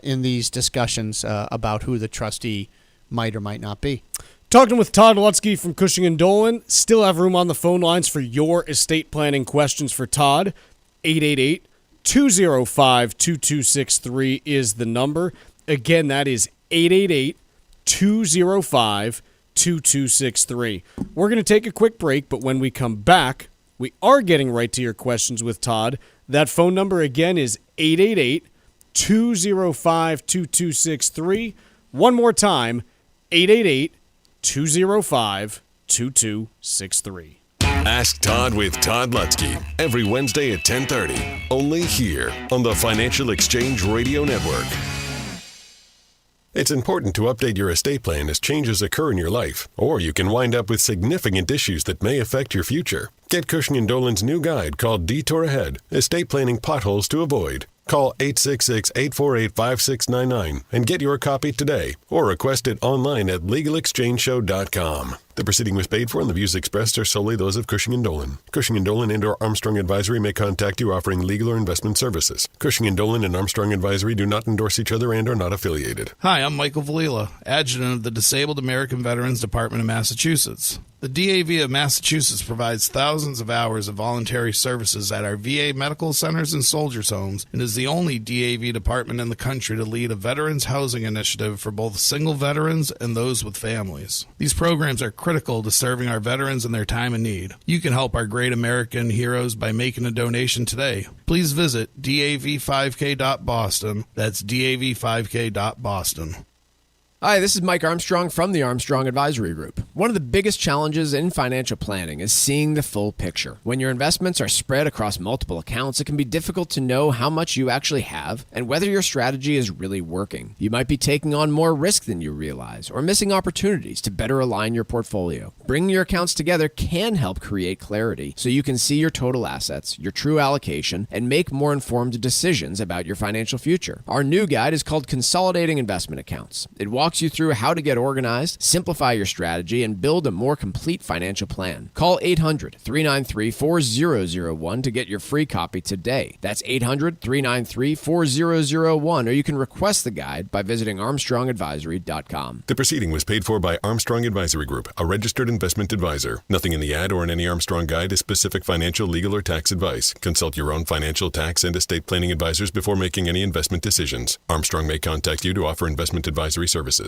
in these discussions about who the trustee might or might not be. Talking with Todd Lutzke from Cushing & Dolan. Still have room on the phone lines for your estate planning questions for Todd. 888-205-2263 is the number. Again, that is 888-205-2263. We're going to take a quick break, but when we come back, we are getting right to your questions with Todd. That phone number again is 888-205-2263. One more time, 888-205-2263. Ask Todd with Todd Lutzke every Wednesday at 10:30, only here on the Financial Exchange Radio Network. It's important to update your estate plan as changes occur in your life, or you can wind up with significant issues that may affect your future. Get Cushing & Dolan's new guide called Detour Ahead, Estate Planning Potholes to Avoid. Call 866-848-5699 and get your copy today, or request it online at LegalExchangeShow.com. The proceeding was paid for and the views expressed are solely those of Cushing & Dolan. Cushing & Dolan and or Armstrong Advisory may contact you offering legal or investment services. Cushing & Dolan and Armstrong Advisory do not endorse each other and are not affiliated. Hi, I'm Michael Valila, Adjutant of the Disabled American Veterans Department of Massachusetts. The DAV of Massachusetts provides thousands of hours of voluntary services at our VA medical centers and soldiers' homes and is the only DAV department in the country to lead a veterans housing initiative for both single veterans and those with families. These programs are critical to serving our veterans in their time of need. You can help our great American heroes by making a donation today. Please visit dav5k.boston. That's dav5k.boston. Hi, this is Mike Armstrong from the Armstrong Advisory Group. One of the biggest challenges in financial planning is seeing the full picture. When your investments are spread across multiple accounts, it can be difficult to know how much you actually have and whether your strategy is really working. You might be taking on more risk than you realize or missing opportunities to better align your portfolio. Bringing your accounts together can help create clarity so you can see your total assets, your true allocation, and make more informed decisions about your financial future. Our new guide is called Consolidating Investment Accounts. It walks you through how to get organized, simplify your strategy, and build a more complete financial plan. Call 800-393-4001 to get your free copy today. That's 800-393-4001, or you can request the guide by visiting ArmstrongAdvisory.com. The proceeding was paid for by Armstrong Advisory Group, a registered investment advisor. Nothing in the ad or in any Armstrong guide is specific financial, legal, or tax advice. Consult your own financial, tax, and estate planning advisors before making any investment decisions. Armstrong may contact you to offer investment advisory services.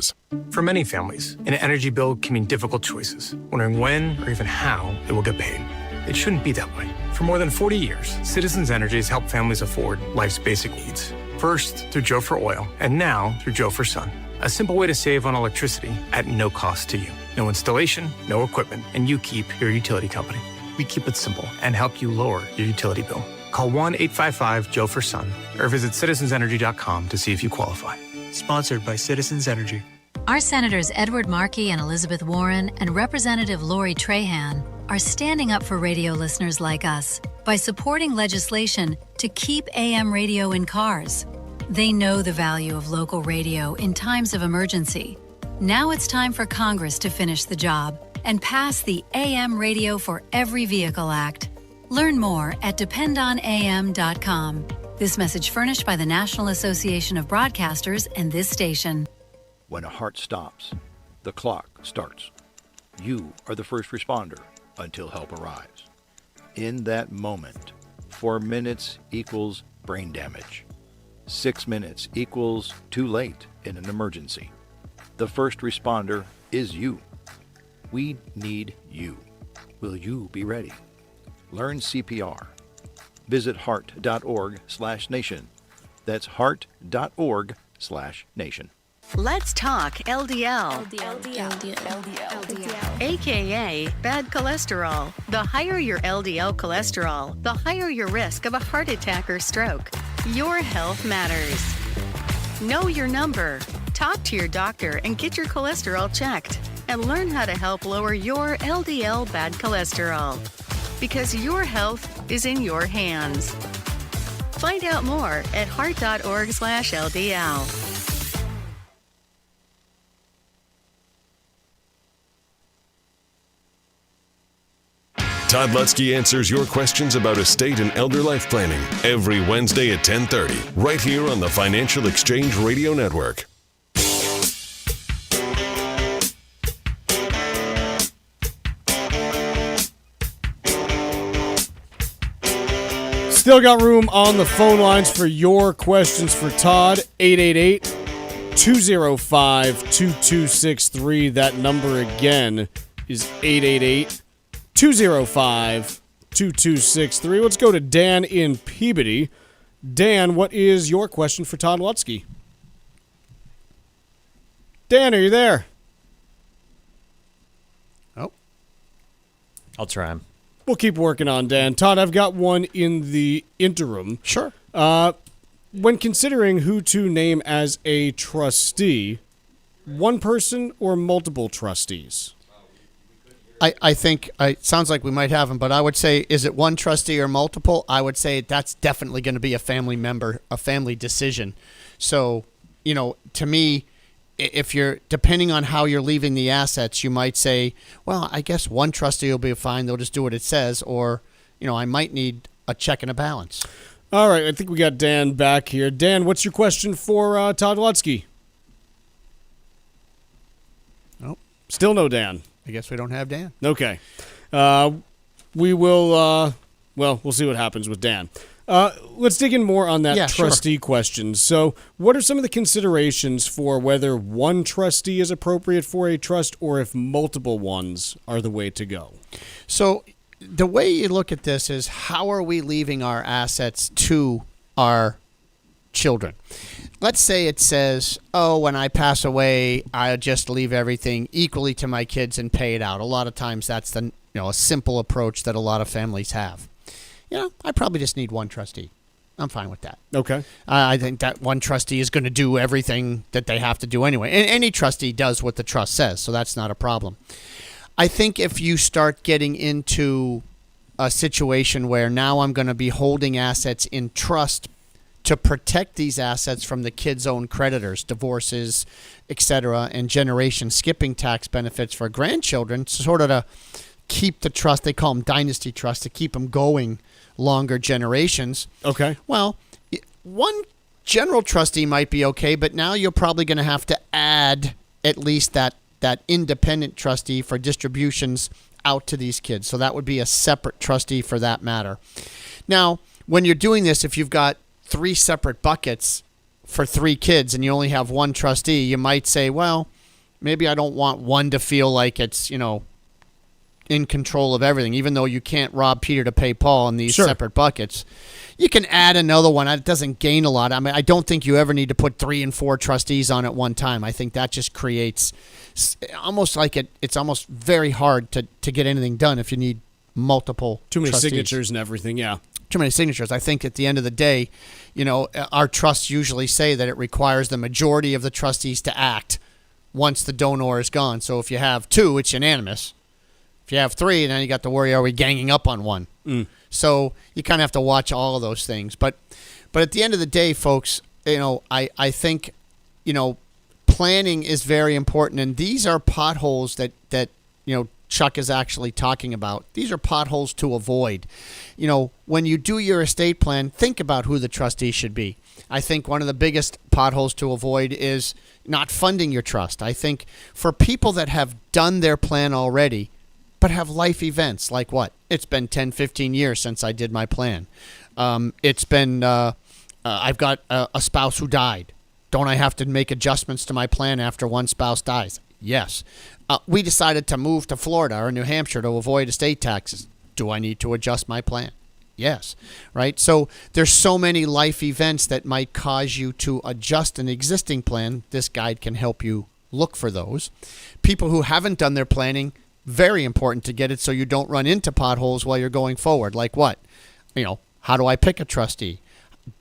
For many families, an energy bill can mean difficult choices, wondering when or even how it will get paid. It shouldn't be that way. For more than 40 years, Citizens Energy has helped families afford life's basic needs. First, through Joe for Oil, and now through Joe for Sun. A simple way to save on electricity at no cost to you. No installation, no equipment, and you keep your utility company. We keep it simple and help you lower your utility bill. Call 1-855-JOE-FOR-SUN or visit citizensenergy.com to see if you qualify. Sponsored by Citizens Energy. Our Senators Edward Markey and Elizabeth Warren and Representative Lori Trahan are standing up for radio listeners like us by supporting legislation to keep AM radio in cars. They know the value of local radio in times of emergency. Now it's time for Congress to finish the job and pass the AM Radio for Every Vehicle Act. Learn more at dependonam.com. This message furnished by the National Association of Broadcasters and this station. When a heart stops, the clock starts. You are the first responder until help arrives. In that moment, 4 minutes equals brain damage. 6 minutes equals too late in an emergency. The first responder is you. We need you. Will you be ready? Learn CPR. Visit heart.org/nation. That's heart.org/nation. Let's talk LDL. AKA bad cholesterol. The higher your LDL cholesterol, the higher your risk of a heart attack or stroke. Your health matters. Know your number. Talk to your doctor and get your cholesterol checked. And learn how to help lower your LDL bad cholesterol. Because your health is in your hands. Find out more at heart.org/LDL. Todd Lutzke answers your questions about estate and elder life planning every Wednesday at 10:30, right here on the Financial Exchange Radio Network. Still got room on the phone lines for your questions for Todd. 888-205-2263. That number again is 888-205-2263. Let's go to Dan in Peabody. Dan, what is your question for Todd Lutzke? Dan, are you there? Oh. I'll try him. We'll keep working on Dan. Todd, I've got one in the interim. Sure. When considering who to name as a trustee, one person or multiple trustees? I think it sounds like we might have them, but I would say, is it one trustee or multiple? I would say that's definitely going to be a family member, a family decision. So, to me, if you're, depending on how you're leaving the assets, you might say, well, I guess one trustee will be fine. They'll just do what it says. Or, I might need a check and a balance. All right. I think we got Dan back here. Dan, what's your question for Todd Lutzke? Nope. Still no Dan. I guess we don't have Dan. Okay. We will, we'll see what happens with Dan. Let's dig in more on that trustee question. So what are some of the considerations for whether one trustee is appropriate for a trust or if multiple ones are the way to go? So the way you look at this is, how are we leaving our assets to our children? Let's say it says, when I pass away, I'll just leave everything equally to my kids and pay it out. A lot of times that's a simple approach that a lot of families have. I probably just need one trustee. I'm fine with that. Okay. I think that one trustee is going to do everything that they have to do anyway. And any trustee does what the trust says, so that's not a problem. I think if you start getting into a situation where now I'm going to be holding assets in trust to protect these assets from the kids' own creditors, divorces, etc., and generation skipping tax benefits for grandchildren, sort of to keep the trust, they call them dynasty trusts, to keep them going longer generations. Okay. Well, one general trustee might be okay, but now you're probably going to have to add at least that independent trustee for distributions out to these kids. So that would be a separate trustee for that matter. Now, when you're doing this, if you've got 3 separate buckets for 3 kids and you only have one trustee, you might say, well, maybe I don't want one to feel like it's, in control of everything, even though you can't rob Peter to pay Paul in these separate buckets. You can add another one. It doesn't gain a lot. I mean, I don't think you ever need to put 3 and 4 trustees on at one time. I think that just creates almost like it's almost very hard to get anything done if you need multiple too many trustees. Signatures and everything, yeah. Too many signatures. I think at the end of the day, our trusts usually say that it requires the majority of the trustees to act once the donor is gone. So if you have 2, it's unanimous. If you have 3, then you got to worry, are we ganging up on one? So you kind of have to watch all of those things. But at the end of the day, folks, I think, planning is very important, and these are potholes that Chuck is actually talking about. These are potholes to avoid. When you do your estate plan, think about who the trustee should be. I think one of the biggest potholes to avoid is not funding your trust. I think for people that have done their plan already, but have life events like what? It's been 10, 15 years since I did my plan. It's been, I've got a spouse who died. Don't I have to make adjustments to my plan after one spouse dies? Yes. We decided to move to Florida or New Hampshire to avoid estate taxes. Do I need to adjust my plan? Yes. Right? So there's so many life events that might cause you to adjust an existing plan. This guide can help you look for those. People who haven't done their planning, very important to get it so you don't run into potholes while you're going forward. Like what? How do I pick a trustee?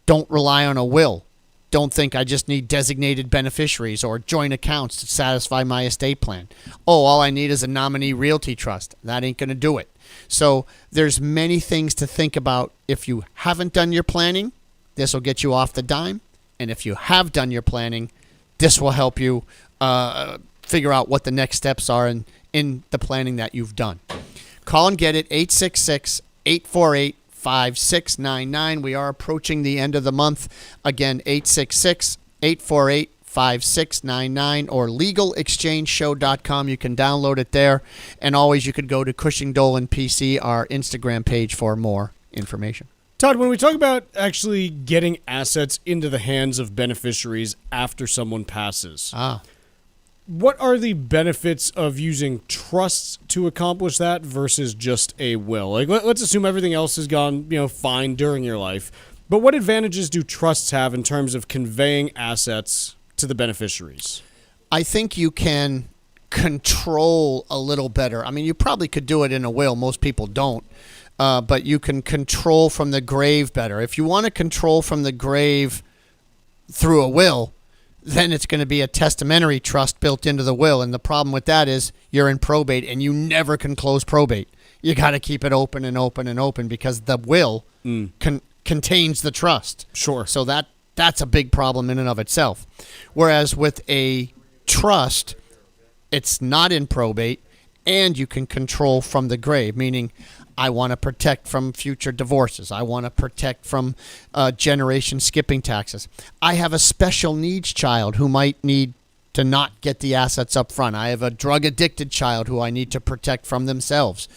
Don't rely on a will. Don't think I just need designated beneficiaries or joint accounts to satisfy my estate plan. Oh, all I need is a nominee realty trust. That ain't going to do it. So there's many things to think about. If you haven't done your planning, this will get you off the dime. And if you have done your planning, this will help you figure out what the next steps are in the planning that you've done. Call and get it, 866-848-5699. We are approaching the end of the month. Again, 866-848-5699 or legalexchangeshow.com. You can download it there. And always you could go to Cushing Dolan PC, our Instagram page, for more information. Todd, when we talk about actually getting assets into the hands of beneficiaries after someone passes, what are the benefits of using trusts to accomplish that versus just a will? Like, let's assume everything else has gone, fine during your life. But what advantages do trusts have in terms of conveying assets to the beneficiaries? I think you can control a little better. I mean, you probably could do it in a will. Most people don't. But you can control from the grave better. If you want to control from the grave through a will, then it's going to be a testamentary trust built into the will. And the problem with that is you're in probate and you never can close probate. You got to keep it open and open and open because the will contains the trust. Sure. So that's a big problem in and of itself. Whereas with a trust, it's not in probate and you can control from the grave, meaning I want to protect from future divorces. I want to protect from generation skipping taxes. I have a special needs child who might need to not get the assets up front. I have a drug-addicted child who I need to protect from themselves.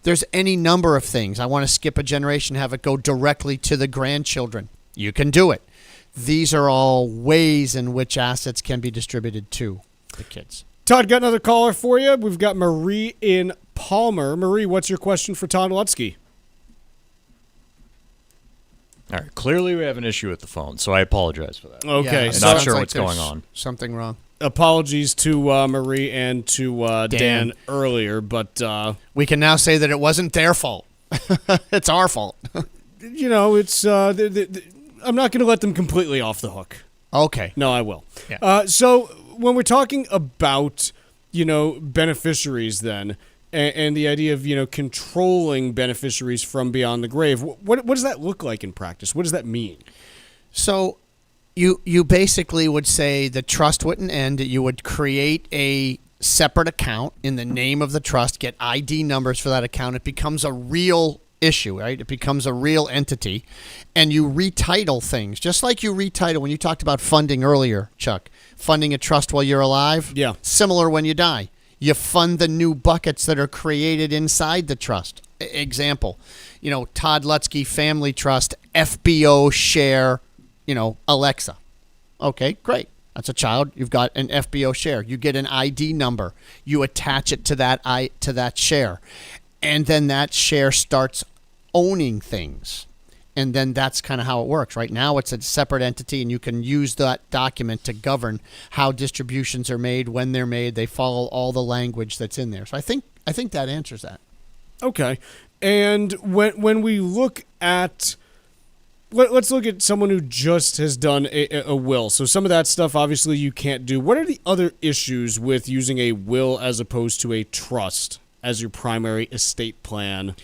There's any number of things. I want to skip a generation, have it go directly to the grandchildren. You can do it. These are all ways in which assets can be distributed to the kids. Todd, got another caller for you. We've got Marie in Palmer. Marie, what's your question for Todd Lutzke? All right. Clearly, we have an issue with the phone, so I apologize for that. Okay. I'm not sure what's going on. Something wrong. Apologies to Marie and to Dan earlier, but we can now say that it wasn't their fault. It's our fault. It's I'm not going to let them completely off the hook. Okay. No, I will. Yeah. So when we're talking about, beneficiaries then, and the idea of, controlling beneficiaries from beyond the grave, what does that look like in practice? What does that mean? So you basically would say the trust wouldn't end. You would create a separate account in the name of the trust, get ID numbers for that account. It becomes a real issue, right? It becomes a real entity, and you retitle things just like you retitle when you talked about funding earlier, Chuck. Funding a trust while you're alive, yeah. Similar when you die. You fund the new buckets that are created inside the trust. Example, Todd Lutzke Family Trust, FBO share, Alexa. Okay, great. That's a child. You've got an FBO share. You get an ID number. You attach it to that share, and then that share starts owning things. And then that's kind of how it works. Right now it's a separate entity, and you can use that document to govern how distributions are made, when they're made. They follow all the language that's in there. So I think that answers that. Okay. And when we look at let's look at someone who just has done a will. So some of that stuff obviously you can't do. What are the other issues with using a will as opposed to a trust as your primary estate plan?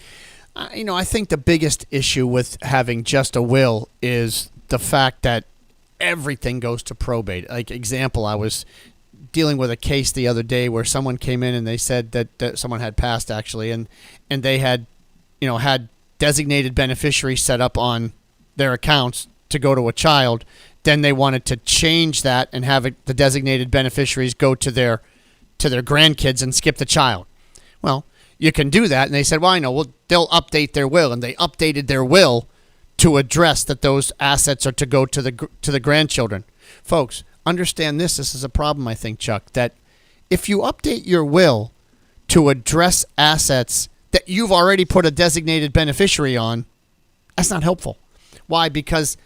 I think the biggest issue with having just a will is the fact that everything goes to probate. Like example, I was dealing with a case the other day where someone came in and they said that someone had passed actually, and they had, had designated beneficiaries set up on their accounts to go to a child. Then they wanted to change that and have the designated beneficiaries go to their grandkids and skip the child. Well, you can do that, and they said, well, I know. Well, they'll update their will, and they updated their will to address that those assets are to go to the grandchildren. Folks, understand this. This is a problem, I think, Chuck, that if you update your will to address assets that you've already put a designated beneficiary on, that's not helpful. Why? Because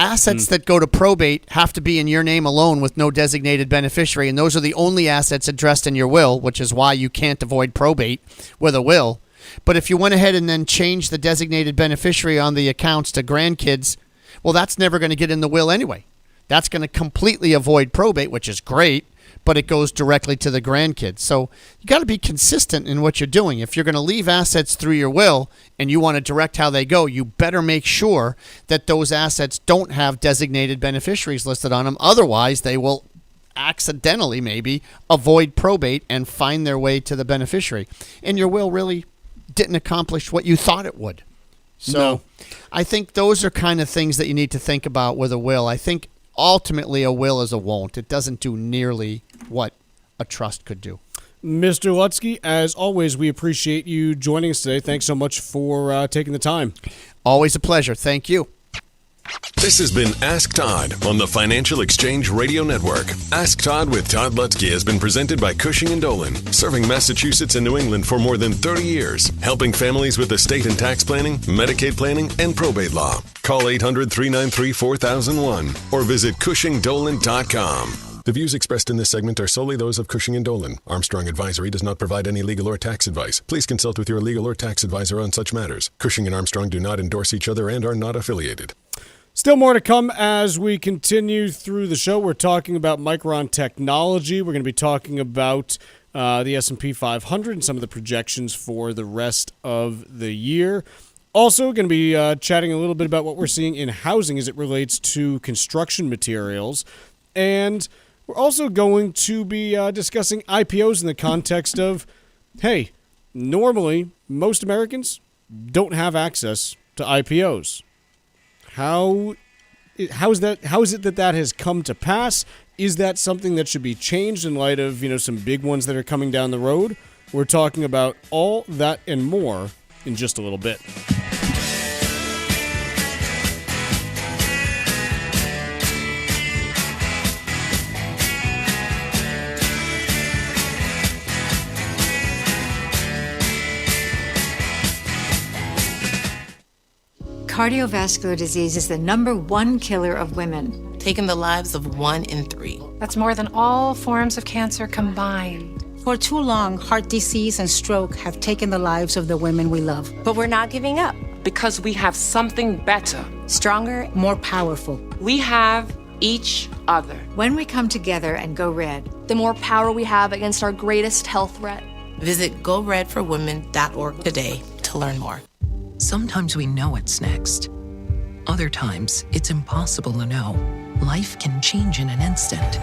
assets that go to probate have to be in your name alone with no designated beneficiary, and those are the only assets addressed in your will, which is why you can't avoid probate with a will. But if you went ahead and then changed the designated beneficiary on the accounts to grandkids, well, that's never going to get in the will anyway. That's going to completely avoid probate, which is great, but it goes directly to the grandkids. So you got to be consistent in what you're doing. If you're going to leave assets through your will and you want to direct how they go, you better make sure that those assets don't have designated beneficiaries listed on them. Otherwise, they will accidentally maybe avoid probate and find their way to the beneficiary. And your will really didn't accomplish what you thought it would. So no. I think those are kind of things that you need to think about with a will. I think ultimately a will is a won't. It doesn't do nearly what a trust could do. Mr. Lutsky, as always, we appreciate you joining us today. Thanks so much for taking the time. Always a pleasure. Thank you. This has been Ask Todd on the Financial Exchange Radio Network. Ask Todd with Todd Lutsky has been presented by Cushing & Dolan, serving Massachusetts and New England for more than 30 years, helping families with estate and tax planning, Medicaid planning, and probate law. Call 800-393-4001 or visit CushingDolan.com. The views expressed in this segment are solely those of Cushing & Dolan. Armstrong Advisory does not provide any legal or tax advice. Please consult with your legal or tax advisor on such matters. Cushing and Armstrong do not endorse each other and are not affiliated. Still more to come as we continue through the show. We're talking about Micron Technology. We're going to be talking about the S&P 500 and some of the projections for the rest of the year. Also going to be chatting a little bit about what we're seeing in housing as it relates to construction materials. And we're also going to be discussing IPOs in the context of, hey, normally most Americans don't have access to IPOs. How is it that has come to pass? Is that something that should be changed in light of, some big ones that are coming down the road? We're talking about all that and more in just a little bit. Cardiovascular disease is the #1 killer of women, taking the lives of 1 in 3. That's more than all forms of cancer combined. For too long, heart disease and stroke have taken the lives of the women we love. But we're not giving up because we have something better, stronger, more powerful. We have each other. When we come together and go red, the more power we have against our greatest health threat. Visit GoRedForWomen.org today to learn more. Sometimes we know what's next. Other times, it's impossible to know. Life can change in an instant.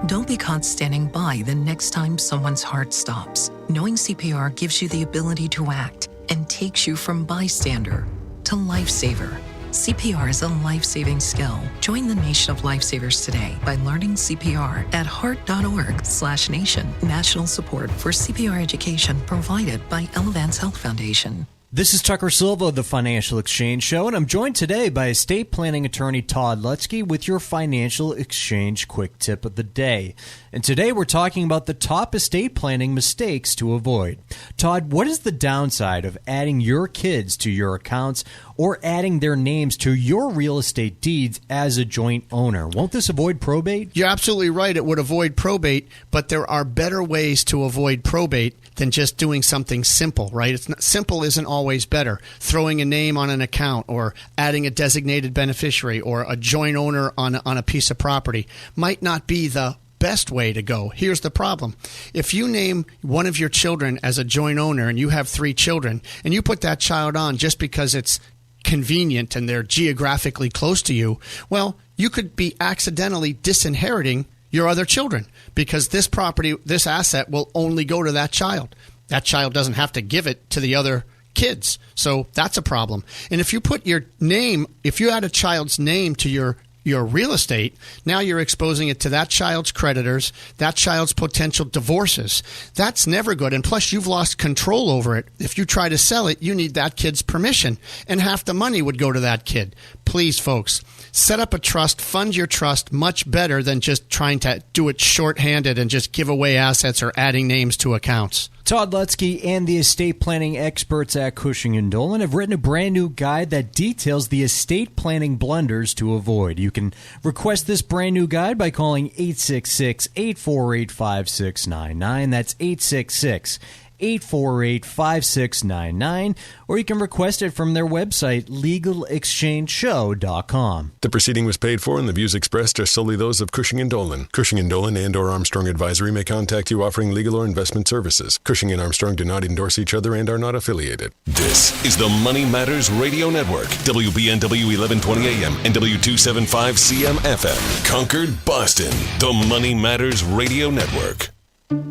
Don't be caught standing by the next time someone's heart stops. Knowing CPR gives you the ability to act and takes you from bystander to lifesaver. CPR is a life-saving skill. Join the nation of lifesavers today by learning CPR at heart.org/nation. National support for CPR education provided by Elevance Health Foundation. This is Tucker Silva of the Financial Exchange Show, and I'm joined today by estate planning attorney Todd Lutsky with your Financial Exchange Quick Tip of the Day. And today we're talking about the top estate planning mistakes to avoid. Todd, what is the downside of adding your kids to your accounts or adding their names to your real estate deeds as a joint owner? Won't this avoid probate? You're absolutely right. It would avoid probate, but there are better ways to avoid probate than just doing something simple, right? Simple isn't always better. Throwing a name on an account or adding a designated beneficiary or a joint owner on a piece of property might not be the best way to go. Here's the problem. If you name one of your children as a joint owner and you have 3 children and you put that child on just because it's convenient and they're geographically close to you, well, you could be accidentally disinheriting your other children because this property, this asset will only go to that child. That child doesn't have to give it to the other kids. So that's a problem. And if you put your name, if you add a child's name to your real estate, now you're exposing it to that child's creditors, that child's potential divorces. That's never good. And plus, you've lost control over it. If you try to sell it, you need that kid's permission, and half the money would go to that kid. Please, folks, set up a trust, fund your trust much better than just trying to do it shorthanded and just give away assets or adding names to accounts. Todd Lutzke and the estate planning experts at Cushing & Dolan have written a brand new guide that details the estate planning blunders to avoid. You can request this brand new guide by calling 866-848-5699. That's 866-848-5699, or you can request it from their website, legalexchangeshow.com. The proceeding was paid for, and the views expressed are solely those of Cushing & Dolan. Cushing & Dolan and or Armstrong Advisory may contact you offering legal or investment services. Cushing and Armstrong do not endorse each other and are not affiliated. This is the Money Matters Radio Network, WBNW 1120 AM and W275 CM FM. Concord, Boston, the Money Matters Radio Network.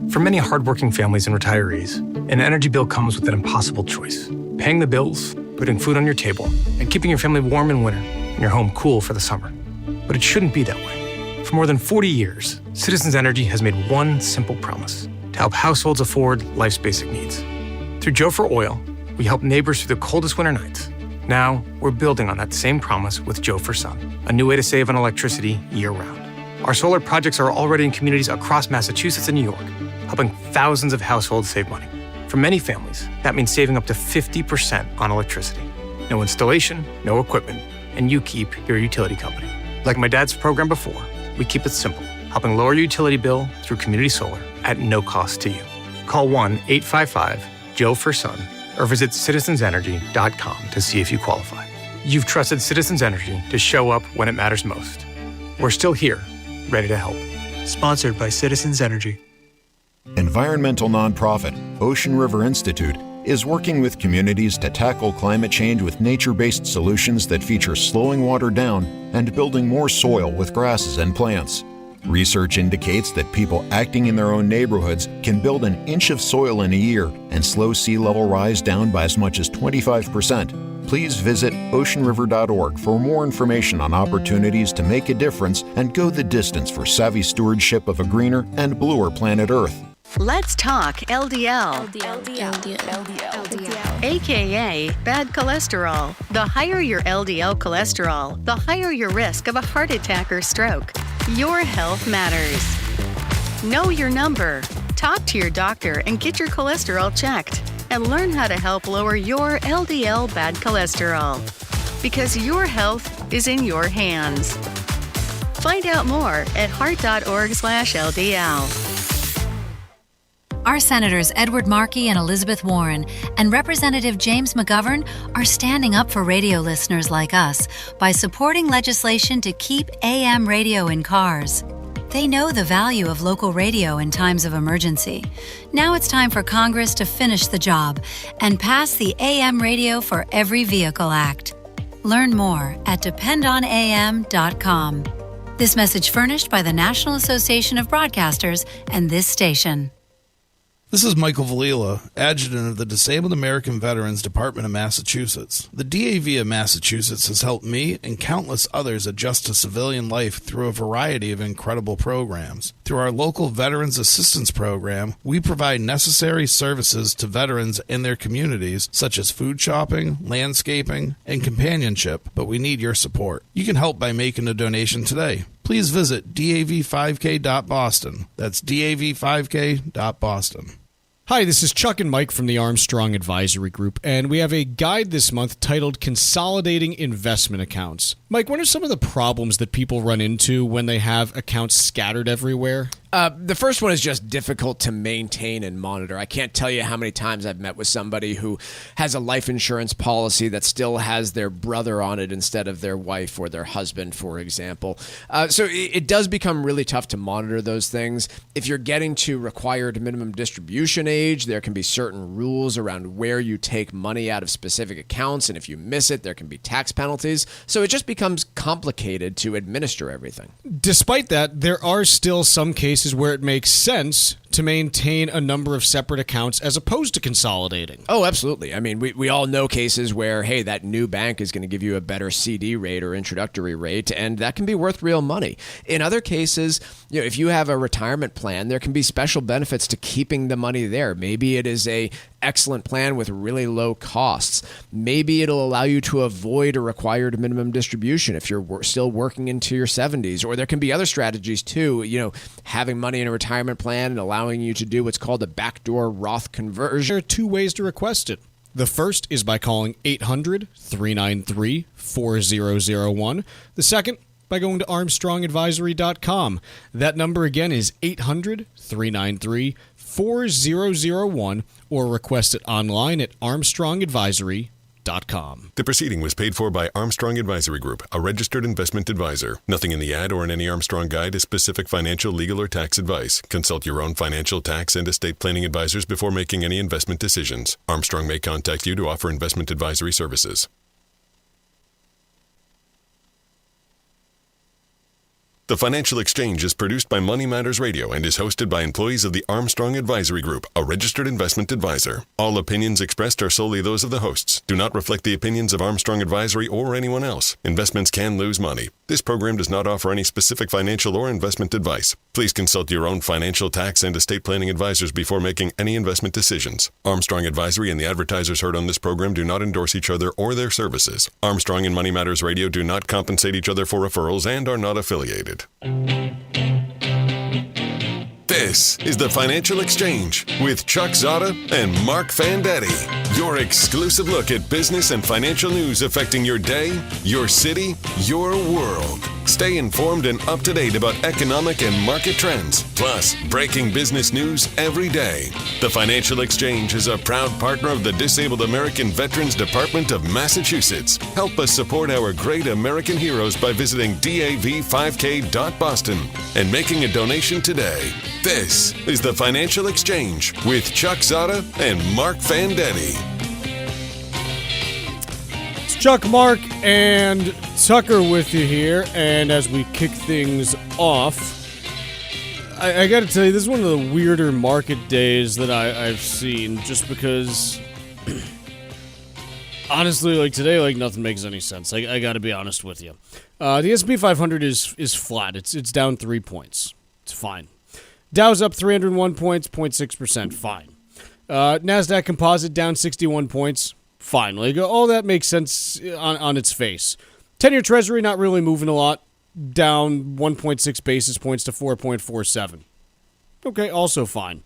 For many hardworking families and retirees, an energy bill comes with an impossible choice. Paying the bills, putting food on your table, and keeping your family warm in winter and your home cool for the summer. But it shouldn't be that way. For more than 40 years, Citizens Energy has made one simple promise: to help households afford life's basic needs. Through Joe for Oil, we help neighbors through the coldest winter nights. Now, we're building on that same promise with Joe for Sun, a new way to save on electricity year-round. Our solar projects are already in communities across Massachusetts and New York, helping thousands of households save money. For many families, that means saving up to 50% on electricity. No installation, no equipment, and you keep your utility company. Like my dad's program before, we keep it simple, helping lower your utility bill through community solar at no cost to you. Call 1-855-JOE-FOR-SUN or visit citizensenergy.com to see if you qualify. You've trusted Citizens Energy to show up when it matters most. We're still here, ready to help. Sponsored by Citizens Energy. Environmental nonprofit Ocean River Institute is working with communities to tackle climate change with nature-based solutions that feature slowing water down and building more soil with grasses and plants. Research indicates that people acting in their own neighborhoods can build an inch of soil in a year and slow sea level rise down by as much as 25%. Please visit oceanriver.org for more information on opportunities to make a difference and go the distance for savvy stewardship of a greener and bluer planet Earth. Let's talk LDL. AKA bad cholesterol. The higher your LDL cholesterol, the higher your risk of a heart attack or stroke. Your health matters. Know your number. Talk to your doctor and get your cholesterol checked. And learn how to help lower your LDL bad cholesterol. Because your health is in your hands. Find out more at heart.org/LDL. Our Senators Edward Markey and Elizabeth Warren and Representative James McGovern are standing up for radio listeners like us by supporting legislation to keep AM radio in cars. They know the value of local radio in times of emergency. Now it's time for Congress to finish the job and pass the AM Radio for Every Vehicle Act. Learn more at dependonam.com. This message furnished by the National Association of Broadcasters and this station. This is Michael Valila, Adjutant of the Disabled American Veterans Department of Massachusetts. The DAV of Massachusetts has helped me and countless others adjust to civilian life through a variety of incredible programs. Through our local Veterans Assistance Program, we provide necessary services to veterans and their communities, such as food shopping, landscaping, and companionship, but we need your support. You can help by making a donation today. Please visit dav5k.boston. That's dav5k.boston. Hi, this is Chuck and Mike from the Armstrong Advisory Group, and we have a guide this month titled Consolidating Investment Accounts. Mike, what are some of the problems that people run into when they have accounts scattered everywhere? The first one is just difficult to maintain and monitor. I can't tell you how many times I've met with somebody who has a life insurance policy that still has their brother on it instead of their wife or their husband, for example. So it does become really tough to monitor those things. If you're getting to required minimum distribution age, there can be certain rules around where you take money out of specific accounts, and if you miss it, there can be tax penalties. So it just becomes complicated to administer everything. Despite that, there are still some cases where it makes sense to maintain a number of separate accounts as opposed to consolidating. Oh, absolutely. I mean, we all know cases where, hey, that new bank is going to give you a better CD rate or introductory rate, and that can be worth real money. In other cases, if you have a retirement plan, there can be special benefits to keeping the money there. Maybe it is a excellent plan with really low costs. Maybe it'll allow you to avoid a required minimum distribution if you're still working into your 70s. Or there can be other strategies too, having money in a retirement plan and allowing you to do what's called a backdoor Roth conversion. There are two ways to request it. The first is by calling 800-393-4001. The second, by going to armstrongadvisory.com. That number again is 800-393-4001, or request it online at armstrongadvisory.com. The proceeding was paid for by Armstrong Advisory Group, a registered investment advisor. Nothing in the ad or in any Armstrong guide is specific financial, legal, or tax advice. Consult your own financial, tax, and estate planning advisors before making any investment decisions. Armstrong may contact you to offer investment advisory services. The Financial Exchange is produced by Money Matters Radio and is hosted by employees of the Armstrong Advisory Group, a registered investment advisor. All opinions expressed are solely those of the hosts, do not reflect the opinions of Armstrong Advisory or anyone else. Investments can lose money. This program does not offer any specific financial or investment advice. Please consult your own financial, tax, and estate planning advisors before making any investment decisions. Armstrong Advisory and the advertisers heard on this program do not endorse each other or their services. Armstrong and Money Matters Radio do not compensate each other for referrals and are not affiliated. This is the Financial Exchange with Chuck Zodda and Marc Fandetti. Your exclusive look at business and financial news affecting your day, your city, your world. Stay informed and up to date about economic and market trends, plus breaking business news every day. The Financial Exchange is a proud partner of the Disabled American Veterans Department of Massachusetts. Help us support our great American heroes by visiting dav5k.boston and making a donation today. This is the Financial Exchange with Chuck Zodda and Marc Fandetti. It's Chuck, Mark, and Tucker with you here, and as we kick things off, I got to tell you, this is one of the weirder market days that I've seen, just because, honestly, like today, nothing makes any sense. I got to be honest with you. The S&P 500 is flat. It's down 3 points. It's fine. Dow's up 301 points, 0.6%, fine. NASDAQ Composite down 61 points, fine. All that makes sense on its face. 10-year Treasury not really moving a lot, down 1.6 basis points to 4.47. Okay, also fine.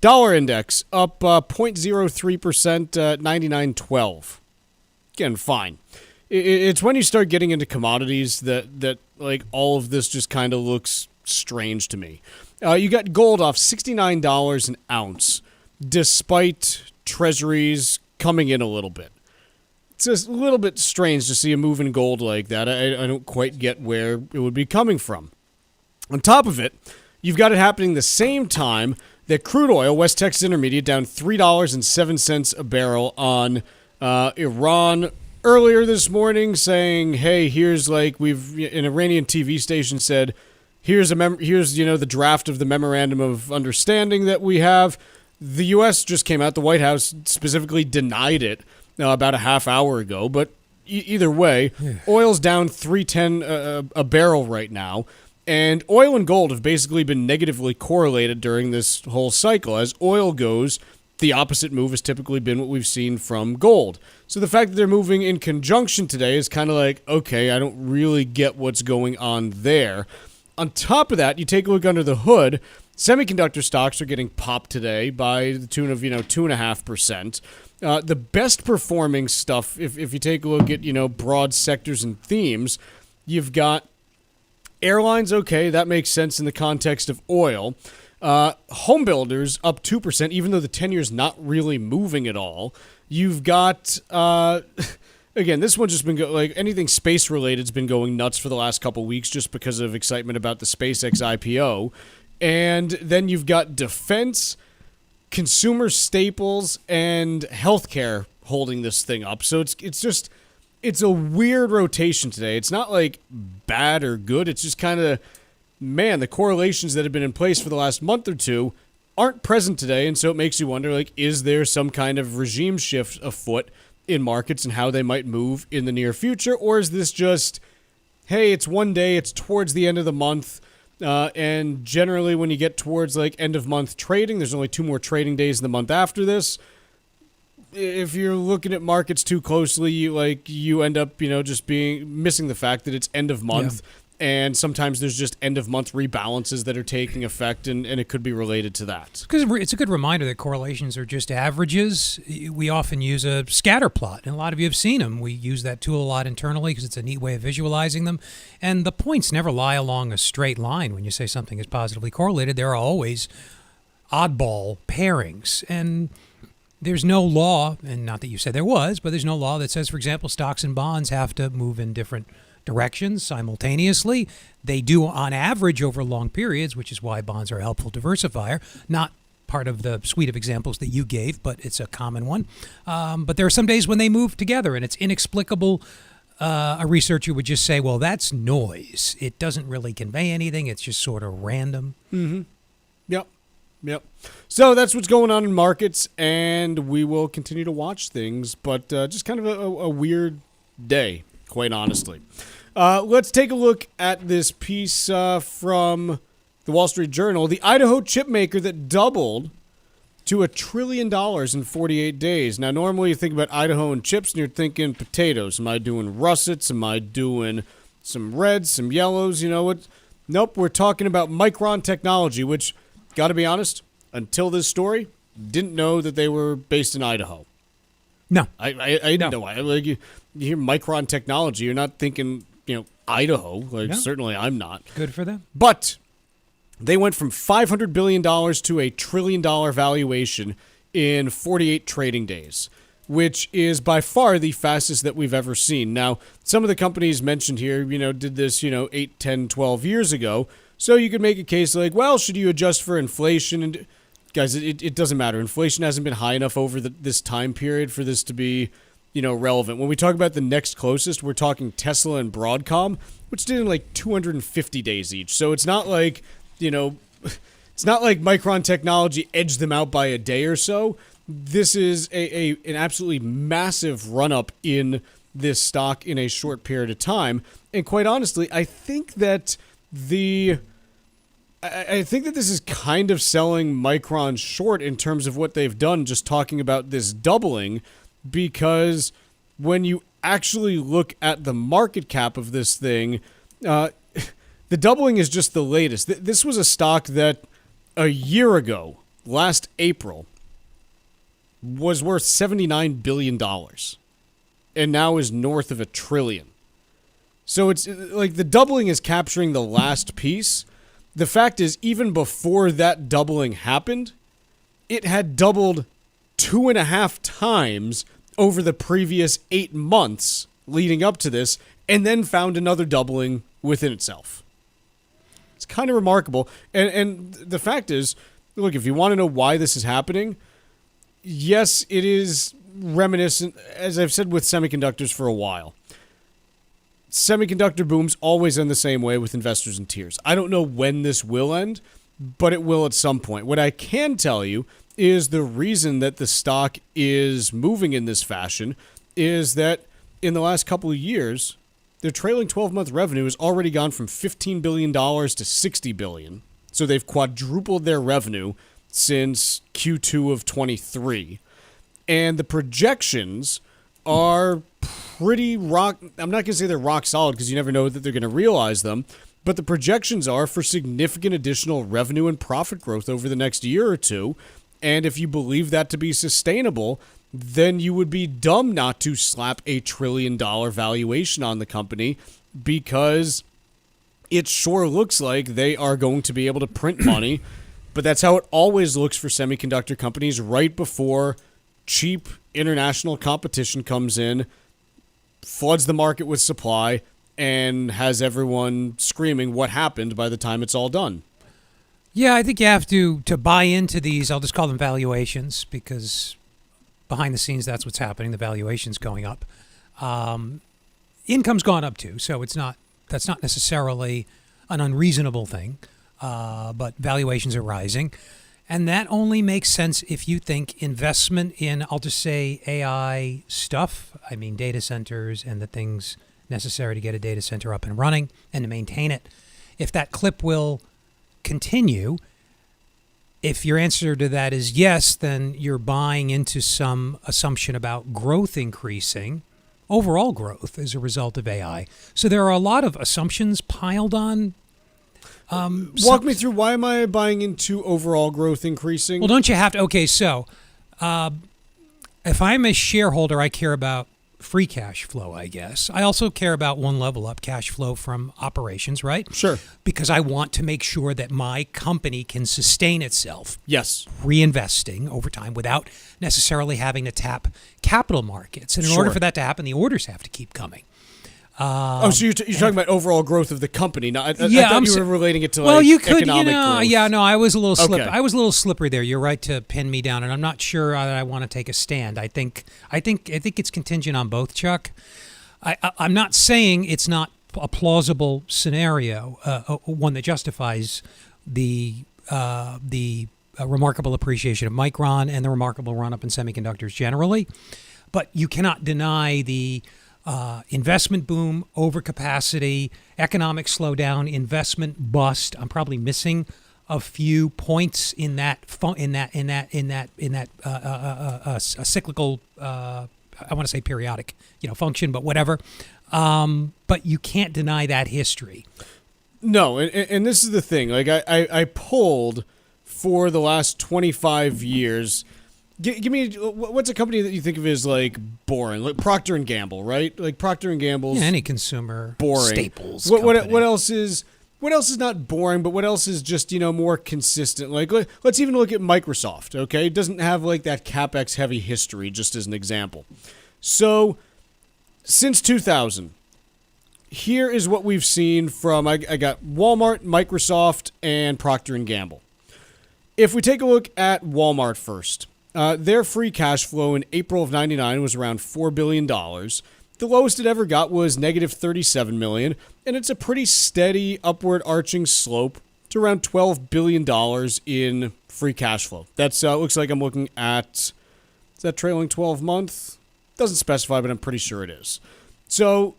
Dollar index up 0.03%, 99.12. Again, fine. It's when you start getting into commodities that all of this just kind of looks strange to me. You got gold off $69 an ounce, despite treasuries coming in a little bit. It's just a little bit strange to see a move in gold like that. I don't quite get where it would be coming from. On top of it, you've got it happening the same time that crude oil, West Texas Intermediate, down $3.07 a barrel on Iran earlier this morning, saying, hey, here's an Iranian TV station said, here's the draft of the memorandum of understanding that we have. The U.S. just came out. The White House specifically denied it about a half hour ago. But either way, oil's down $3.10 a barrel right now. And oil and gold have basically been negatively correlated during this whole cycle. As oil goes, the opposite move has typically been what we've seen from gold. So the fact that they're moving in conjunction today is kind of like, okay, I don't really get what's going on there. On top of that, you take a look under the hood, semiconductor stocks are getting popped today by the tune of 2.5%. The best performing stuff, if you take a look at broad sectors and themes, you've got airlines. Okay, that makes sense in the context of oil. Home builders up 2%, even though the 10-year's not really moving at all. You've got again, this one's just been anything space related has been going nuts for the last couple weeks just because of excitement about the SpaceX IPO. And then you've got defense, consumer staples, and healthcare holding this thing up. So it's it's a weird rotation today. It's not like bad or good. It's just kind of, man, the correlations that have been in place for the last month or two aren't present today. And so it makes you wonder, like, is there some kind of regime shift afoot in markets and how they might move in the near future? Or is this just, hey, it's one day, it's towards the end of the month. And generally when you get towards like end of month trading, there's only 2 more trading days in the month after this. If you're looking at markets too closely, you end up, just missing the fact that it's end of month. Yeah. And sometimes there's just end-of-month rebalances that are taking effect, and it could be related to that. Because it's a good reminder that correlations are just averages. We often use a scatter plot, and a lot of you have seen them. We use that tool a lot internally because it's a neat way of visualizing them. And the points never lie along a straight line when you say something is positively correlated. There are always oddball pairings. And there's no law, and not that you said there was, but there's no law that says, for example, stocks and bonds have to move in different directions simultaneously. They do on average over long periods, which is why bonds are a helpful diversifier. Not part of the suite of examples that you gave, but it's a common one. But there are some days when they move together, and it's inexplicable. A researcher would just say, well, that's noise. It doesn't really convey anything. It's just sort of random. Mm-hmm. Yep. So that's what's going on in markets, and we will continue to watch things, but just kind of a weird day, quite honestly. Let's take a look at this piece from the Wall Street Journal. The Idaho chip maker that doubled to $1 trillion in 48 days. Now, normally you think about Idaho and chips, and you're thinking potatoes. Am I doing russets? Am I doing some reds, some yellows? You know what? Nope, we're talking about Micron Technology, which, got to be honest, until this story, didn't know that they were based in Idaho. No. I didn't know. Like, you hear Micron Technology, you're not thinking, Idaho. Like, No. Certainly I'm not. Good for them. But they went from $500 billion to $1 trillion valuation in 48 trading days, which is by far the fastest that we've ever seen. Now, some of the companies mentioned here, did this, 8, 10, 12 years ago. So you could make a case like, well, should you adjust for inflation? And guys, it doesn't matter. Inflation hasn't been high enough over this time period for this to be, relevant. When we talk about the next closest, we're talking Tesla and Broadcom, which did in like 250 days each. So it's not like, it's not like Micron Technology edged them out by a day or so. This is an absolutely massive run-up in this stock in a short period of time. And quite honestly, I think that this is kind of selling Micron short in terms of what they've done, just talking about this doubling, because when you actually look at the market cap of this thing, the doubling is just the latest. This was a stock that a year ago, last April, was worth $79 billion and now is north of $1 trillion. So it's like the doubling is capturing the last piece. The fact is, even before that doubling happened, it had doubled 2.5 times over the previous 8 months leading up to this, and then found another doubling within itself. It's kind of remarkable. And the fact is, look, if you want to know why this is happening, yes, it is reminiscent, as I've said with semiconductors for a while. Semiconductor booms always end the same way, with investors in tears. I don't know when this will end, but it will at some point. What I can tell you is the reason that the stock is moving in this fashion is that in the last couple of years, their trailing 12-month revenue has already gone from $15 billion to $60 billion. So they've quadrupled their revenue since Q2 of 23. And the projections are pretty I'm not going to say they're rock solid, because you never know that they're going to realize them, but the projections are for significant additional revenue and profit growth over the next year or two. And if you believe that to be sustainable, then you would be dumb not to slap $1 trillion valuation on the company, because it sure looks like they are going to be able to print money. But that's how it always looks for semiconductor companies right before cheap international competition comes in, floods the market with supply, and has everyone screaming what happened by the time it's all done. Yeah, I think you have to buy into these, I'll just call them valuations, because behind the scenes, that's what's happening. The valuation's going up. income's gone up too, so that's not necessarily an unreasonable thing, but valuations are rising. And that only makes sense if you think investment in, I'll just say, AI stuff. I mean, data centers and the things necessary to get a data center up and running and to maintain it. If that clip will continue, if your answer to that is yes, then you're buying into some assumption about growth increasing, overall growth as a result of AI. So there are a lot of assumptions piled on. Walk me through, why am I buying into overall growth increasing? Well, don't you have to? Okay, so if I'm a shareholder, I care about free cash flow, I guess. I also care about one level up, cash flow from operations, right? Sure. Because I want to make sure that my company can sustain itself. Yes. Reinvesting over time without necessarily having to tap capital markets. And in order for that to happen, the orders have to keep coming. So you're talking about overall growth of the company. Now, I thought you were relating it to economic growth. Yeah, no, I was a little I was a little slippery there. You're right to pin me down, and I'm not sure that I want to take a stand. I think it's contingent on both, Chuck. I'm not saying it's not a plausible scenario, one that justifies the remarkable appreciation of Micron and the remarkable run-up in semiconductors generally, but you cannot deny the investment boom, overcapacity, economic slowdown, investment bust. I'm probably missing a few points in that cyclical. I want to say periodic, function, but whatever. But you can't deny that history. No, and this is the thing. Like I polled for the last 25 years. Give me, what's a company that you think of as like boring? Like Procter and Gamble, right? Like Procter and Gamble's any consumer boring. Staples. What else is not boring, but what else is just more consistent? Like let's even look at Microsoft. Okay, it doesn't have like that CapEx heavy history. Just as an example. So since 2000, here is what we've seen from I got Walmart, Microsoft, and Procter and Gamble. If we take a look at Walmart first. Their free cash flow in April of 99 was around $4 billion. The lowest it ever got was negative $37 million, and it's a pretty steady upward arching slope to around $12 billion in free cash flow. That's looks like I'm looking at, is that trailing 12 month? Doesn't specify, but I'm pretty sure it is. So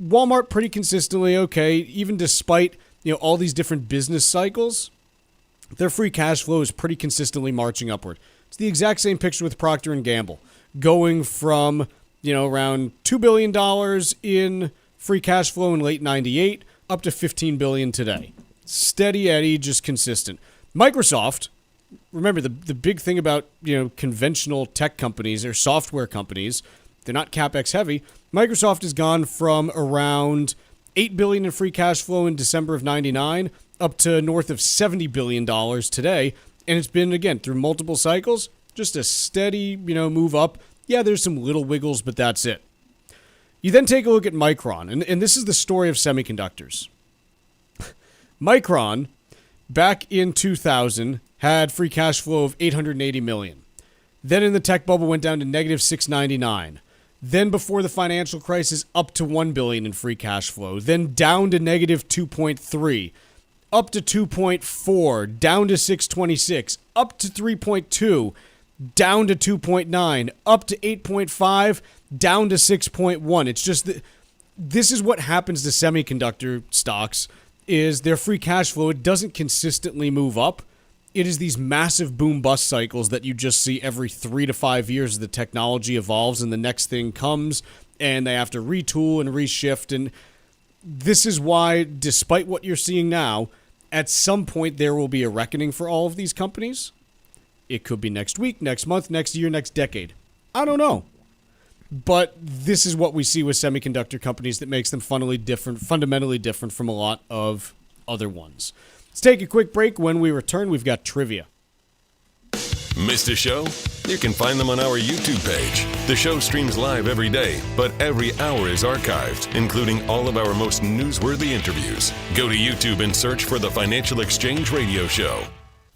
Walmart pretty consistently okay, even despite all these different business cycles, their free cash flow is pretty consistently marching upward. It's the exact same picture with Procter & Gamble, going from, around $2 billion in free cash flow in late 98 up to $15 billion today. Steady Eddie, just consistent. Microsoft, remember the big thing about, conventional tech companies or software companies, they're not CapEx heavy. Microsoft has gone from around $8 billion in free cash flow in December of 99 up to north of $70 billion today. And it's been, again, through multiple cycles, just a steady, move up. Yeah, there's some little wiggles, but that's it. You then take a look at Micron, and this is the story of semiconductors. Micron, back in 2000, had free cash flow of $880 million. Then in the tech bubble went down to negative $699. Then before the financial crisis, up to $1 billion in free cash flow. Then down to negative 2.3. Up to 2.4, down to 626, up to 3.2, down to 2.9, up to 8.5, down to 6.1. It's just that this is what happens to semiconductor stocks is their free cash flow. It doesn't consistently move up. It is these massive boom-bust cycles that you just see every 3 to 5 years as the technology evolves and the next thing comes and they have to retool and reshift. And this is why, despite what you're seeing now, at some point there will be a reckoning for all of these companies. It could be next week, next month, next year, next decade. I don't know. But this is what we see with semiconductor companies that makes them fundamentally different from a lot of other ones. Let's take a quick break. When we return, we've got trivia. Missed a show? You can find them on our YouTube page. The show streams live every day, but every hour is archived, including all of our most newsworthy interviews. Go to YouTube and search for the Financial Exchange Radio Show.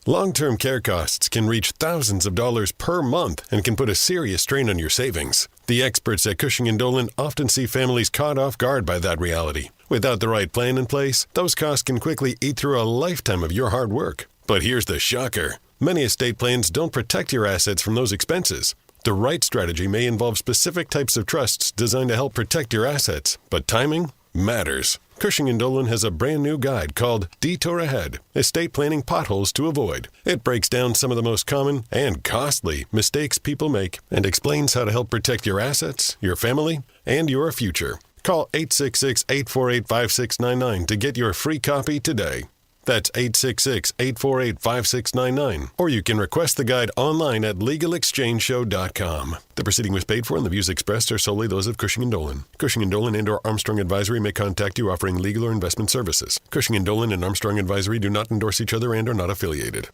Long-term care costs can reach thousands of dollars per month and can put a serious strain on your savings. The experts at Cushing & Dolan often see families caught off guard by that reality. Without the right plan in place, those costs can quickly eat through a lifetime of your hard work. But here's the shocker. Many estate plans don't protect your assets from those expenses. The right strategy may involve specific types of trusts designed to help protect your assets, but timing matters. Cushing & Dolan has a brand new guide called Detour Ahead, Estate Planning Potholes to Avoid. It breaks down some of the most common and costly mistakes people make and explains how to help protect your assets, your family, and your future. Call 866-848-5699 to get your free copy today. That's 866-848-5699. Or you can request the guide online at LegalExchangeShow.com. The proceeding was paid for and the views expressed are solely those of Cushing & Dolan. Cushing & Dolan and/or Armstrong Advisory may contact you offering legal or investment services. Cushing & Dolan and Armstrong Advisory do not endorse each other and are not affiliated.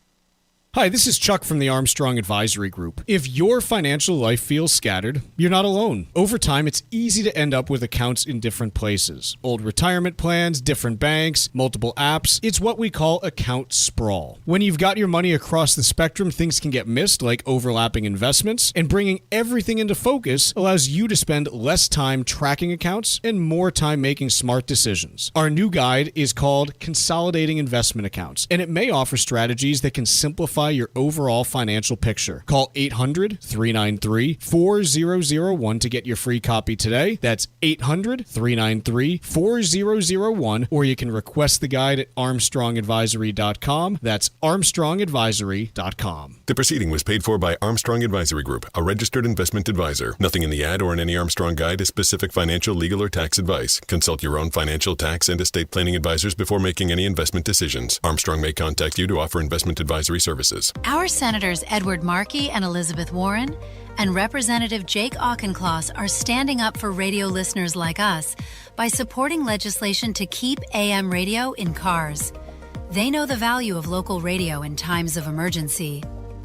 Hi, this is Chuck from the Armstrong Advisory Group. If your financial life feels scattered, you're not alone. Over time, it's easy to end up with accounts in different places. Old retirement plans, different banks, multiple apps. It's what we call account sprawl. When you've got your money across the spectrum, things can get missed, like overlapping investments, and bringing everything into focus allows you to spend less time tracking accounts and more time making smart decisions. Our new guide is called Consolidating Investment Accounts, and it may offer strategies that can simplify your overall financial picture. Call 800-393-4001 to get your free copy today. That's 800-393-4001, or you can request the guide at armstrongadvisory.com. That's armstrongadvisory.com. The proceeding was paid for by Armstrong Advisory Group, a registered investment advisor. Nothing in the ad or in any Armstrong guide is specific financial, legal, or tax advice. Consult your own financial, tax, and estate planning advisors before making any investment decisions. Armstrong may contact you to offer investment advisory services. Our Senators Edward Markey and Elizabeth Warren and Representative Jake Auchincloss are standing up for radio listeners like us by supporting legislation to keep AM radio in cars. They know the value of local radio in times of emergency.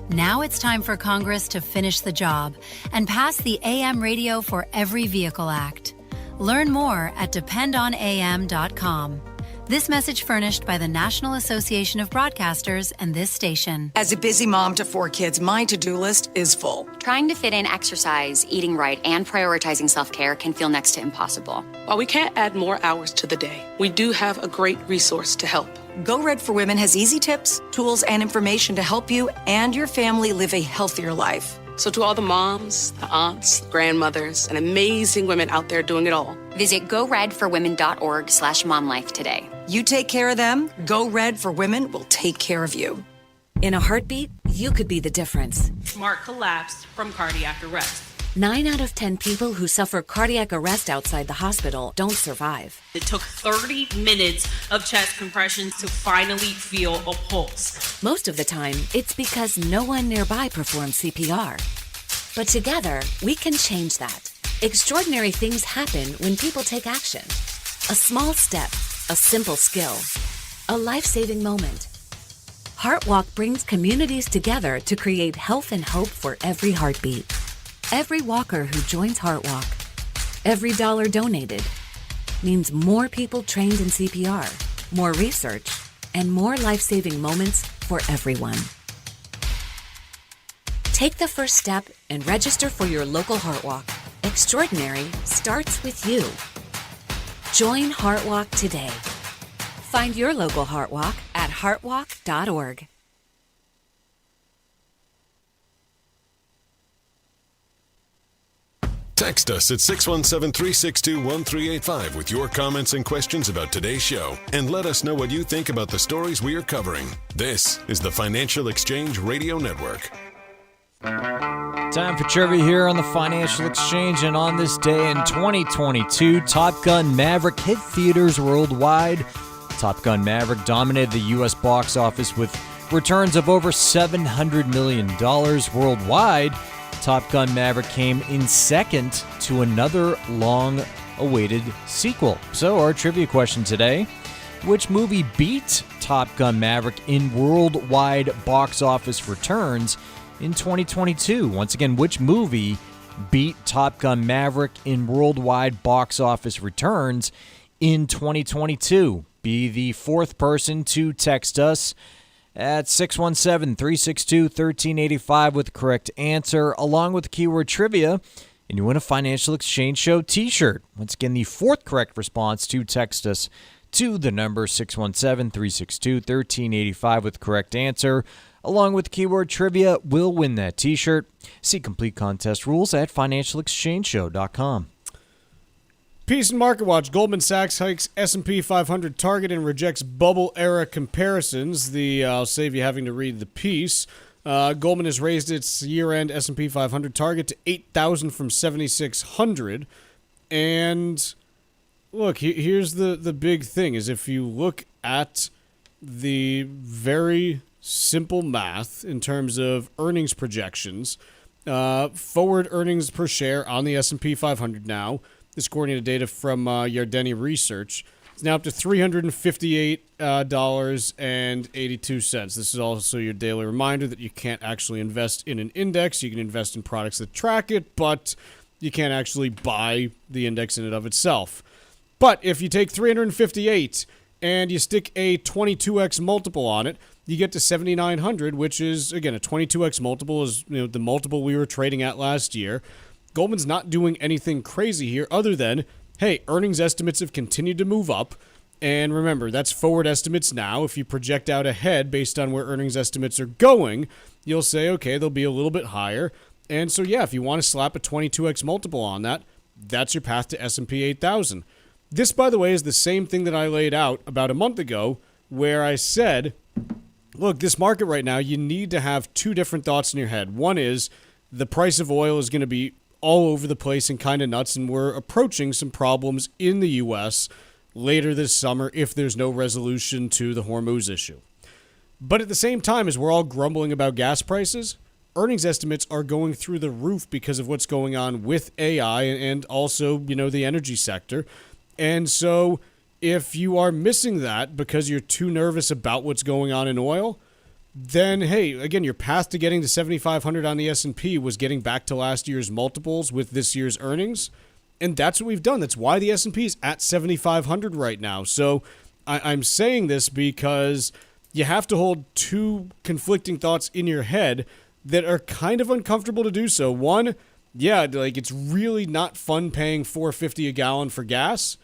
Now it's time for Congress to finish the job and pass the AM Radio for Every Vehicle Act. Learn more at dependonam.com. This message furnished by the National Association of Broadcasters and this station. As a busy mom to 4 kids, my to-do list is full. Trying to fit in exercise, eating right, and prioritizing self-care can feel next to impossible. While we can't add more hours to the day, we do have a great resource to help. Go Red for Women has easy tips, tools, and information to help you and your family live a healthier life. So to all the moms, the aunts, grandmothers, and amazing women out there doing it all, visit goredforwomen.org/momlife today. You take care of them, Go Red for Women will take care of you. In a heartbeat, you could be the difference. Marc collapsed from cardiac arrest. 9 out of 10 people who suffer cardiac arrest outside the hospital don't survive. It took 30 minutes of chest compressions to finally feel a pulse. Most of the time, it's because no one nearby performed CPR. But together, we can change that. Extraordinary things happen when people take action. A small step, a simple skill, a life-saving moment. HeartWalk brings communities together to create health and hope for every heartbeat. Every walker who joins HeartWalk, every dollar donated, means more people trained in CPR, more research, and more life-saving moments for everyone. Take the first step and register for your local HeartWalk. Extraordinary starts with you. Join HeartWalk today. Find your local HeartWalk at heartwalk.org. Text us at 617-362-1385 with your comments and questions about today's show, and let us know what you think about the stories we are covering. This is the Financial Exchange Radio Network. Time for trivia here on the Financial Exchange, and on this day in 2022, Top Gun Maverick hit theaters worldwide. Top Gun Maverick dominated the U.S. box office with returns of over $700 million worldwide. Top Gun Maverick came in second to another long-awaited sequel. So our trivia question today, which movie beat Top Gun Maverick in worldwide box office returns in 2022? Once again, which movie beat Top Gun Maverick in worldwide box office returns in 2022? Be the fourth person to text us at 617-362-1385 with the correct answer, along with the keyword trivia. and you win a Financial Exchange Show t-shirt. Once again, the fourth correct response to text us to the number 617-362-1385 with the correct answer, along with keyword trivia, will win that t-shirt. See complete contest rules at financialexchangeshow.com. Peace and Market Watch. Goldman Sachs hikes S&P 500 target and rejects bubble-era comparisons. I'll save you having to read the piece. Goldman has raised its year-end S&P 500 target to 8,000 from 7,600. And look, here's the big thing, is if you look at the very simple math in terms of earnings projections, forward earnings per share on the S&P 500 now, this according to data from Yardeni Research, it's now up to $358.82. This is also your daily reminder that you can't actually invest in an index. You can invest in products that track it, but you can't actually buy the index in and of itself. But if you take 358 and you stick a 22x multiple on it, you get to 7,900, which is, again, a 22x multiple is the multiple we were trading at last year. Goldman's not doing anything crazy here other than, hey, earnings estimates have continued to move up. And remember, that's forward estimates now. If you project out ahead based on where earnings estimates are going, you'll say, okay, they'll be a little bit higher. And so, yeah, if you want to slap a 22x multiple on that, that's your path to S&P 8,000. This, by the way, is the same thing that I laid out about a month ago where I said, look, this market right now, you need to have two different thoughts in your head. One is the price of oil is going to be all over the place and kind of nuts, and we're approaching some problems in the U.S. later this summer if there's no resolution to the Hormuz issue. But at the same time, as we're all grumbling about gas prices, earnings estimates are going through the roof because of what's going on with AI and also, the energy sector. And so if you are missing that because you're too nervous about what's going on in oil, then, hey, again, your path to getting to 7,500 on the S&P was getting back to last year's multiples with this year's earnings. And that's what we've done. That's why the S&P is at 7,500 right now. So I'm saying this because you have to hold two conflicting thoughts in your head that are kind of uncomfortable to do so. One, yeah, it's really not fun paying $4.50 a gallon for gas.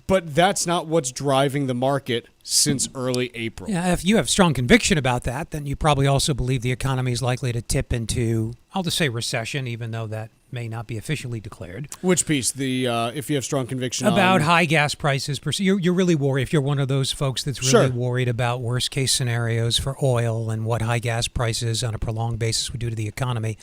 But that's not what's driving the market since early April. Yeah, if you have strong conviction about that, then you probably also believe the economy is likely to tip into, I'll just say recession, even though that may not be officially declared. Which piece? If you have strong conviction about high gas prices, you're really worried. If you're one of those folks that's really worried about worst case scenarios for oil and what high gas prices on a prolonged basis would do to the economy,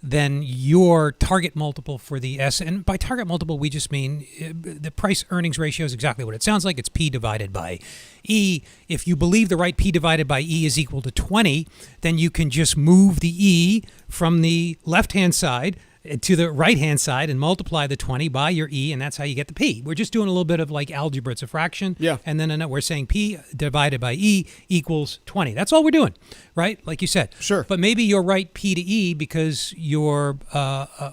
then your target multiple for the and by target multiple, we just mean the price earnings ratio is exactly what it sounds like. It's P divided by E. If you believe the right P divided by E is equal to 20, then you can just move the E from the left-hand side to the right-hand side and multiply the 20 by your E, and that's how you get the P. We're just doing a little bit of like algebra. It's a fraction. Yeah. And then we're saying P divided by E equals 20. That's all we're doing, right? Like you said. Sure. But maybe you're right P to E because you're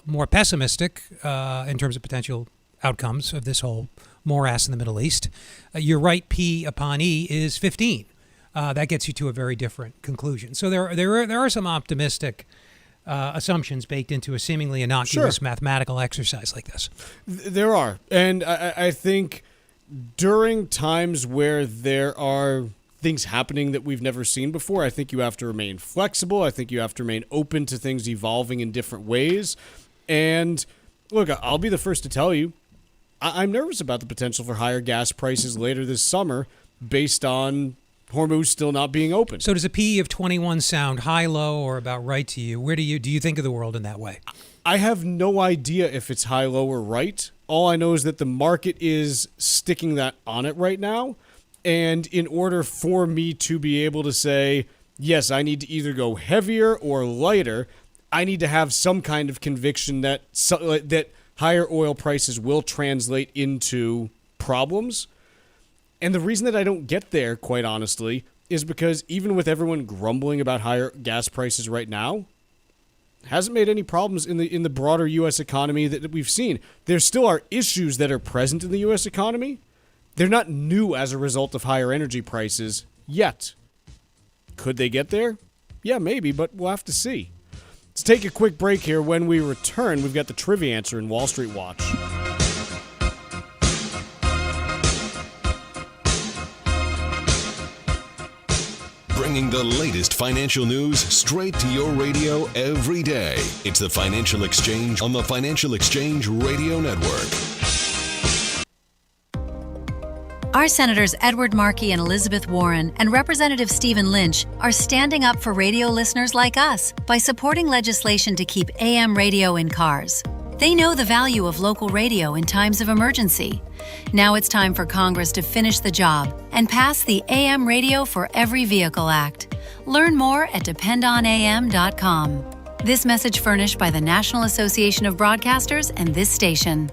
more pessimistic in terms of potential outcomes of this whole morass in the Middle East. Your right P upon E is 15. That gets you to a very different conclusion. So there are some optimistic assumptions baked into a seemingly innocuous mathematical exercise like this. There are. And I think during times where there are things happening that we've never seen before, I think you have to remain flexible. I think you have to remain open to things evolving in different ways. And look, I'll be the first to tell you, I'm nervous about the potential for higher gas prices later this summer based on Hormuz still not being open. So does a P of 21 sound high, low, or about right to you? Where do you think of the world in that way? I have no idea if it's high, low, or right. All I know is that the market is sticking that on it right now. And in order for me to be able to say, yes, I need to either go heavier or lighter, I need to have some kind of conviction that higher oil prices will translate into problems. And the reason that I don't get there, quite honestly, is because even with everyone grumbling about higher gas prices right now, hasn't made any problems in the broader U.S. economy that we've seen. There still are issues that are present in the U.S. economy. They're not new as a result of higher energy prices yet. Could they get there? Yeah, maybe, but we'll have to see. Let's take a quick break here. When we return, we've got the trivia answer in Wall Street Watch. Bringing the latest financial news straight to your radio every day. It's the Financial Exchange on the Financial Exchange Radio Network. Our Senators Edward Markey and Elizabeth Warren and Representative Stephen Lynch are standing up for radio listeners like us by supporting legislation to keep AM radio in cars. They know the value of local radio in times of emergency. Now it's time for Congress to finish the job and pass the AM Radio for Every Vehicle Act. Learn more at dependonam.com. This message furnished by the National Association of Broadcasters and this station.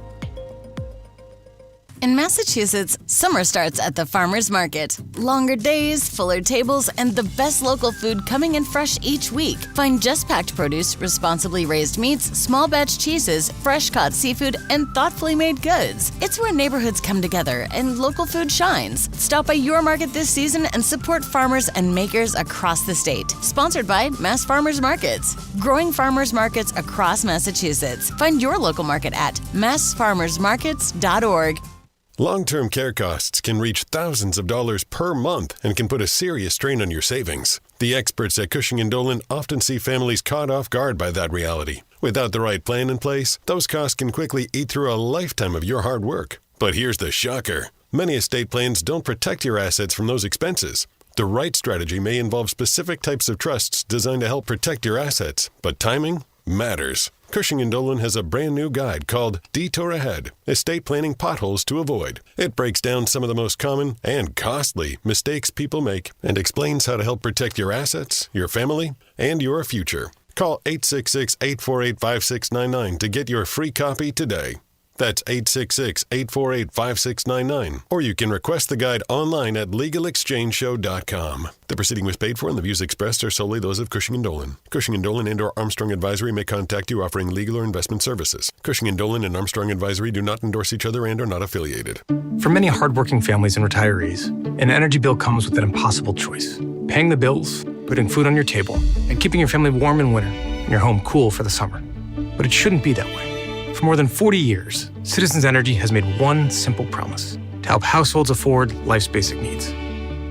In Massachusetts, summer starts at the farmer's market. Longer days, fuller tables, and the best local food coming in fresh each week. Find just packed produce, responsibly raised meats, small batch cheeses, fresh caught seafood, and thoughtfully made goods. It's where neighborhoods come together and local food shines. Stop by your market this season and support farmers and makers across the state. Sponsored by Mass Farmers Markets. Growing farmers markets across Massachusetts. Find your local market at massfarmersmarkets.org. Long-term care costs can reach thousands of dollars per month and can put a serious strain on your savings. The experts at Cushing & Dolan often see families caught off guard by that reality. Without the right plan in place, those costs can quickly eat through a lifetime of your hard work. But here's the shocker. Many estate plans don't protect your assets from those expenses. The right strategy may involve specific types of trusts designed to help protect your assets, but timing matters. Cushing & Dolan has a brand new guide called Detour Ahead, Estate Planning Potholes to Avoid. It breaks down some of the most common and costly mistakes people make and explains how to help protect your assets, your family, and your future. Call 866-848-5699 to get your free copy today. That's 866-848-5699. Or you can request the guide online at LegalExchangeShow.com. The proceeding was paid for and the views expressed are solely those of Cushing & Dolan. Cushing & Dolan and or Armstrong Advisory may contact you offering legal or investment services. Cushing & Dolan and Armstrong Advisory do not endorse each other and are not affiliated. For many hardworking families and retirees, an energy bill comes with an impossible choice. Paying the bills, putting food on your table, and keeping your family warm in winter and your home cool for the summer. But it shouldn't be that way. For more than 40 years, Citizens Energy has made one simple promise: to help households afford life's basic needs.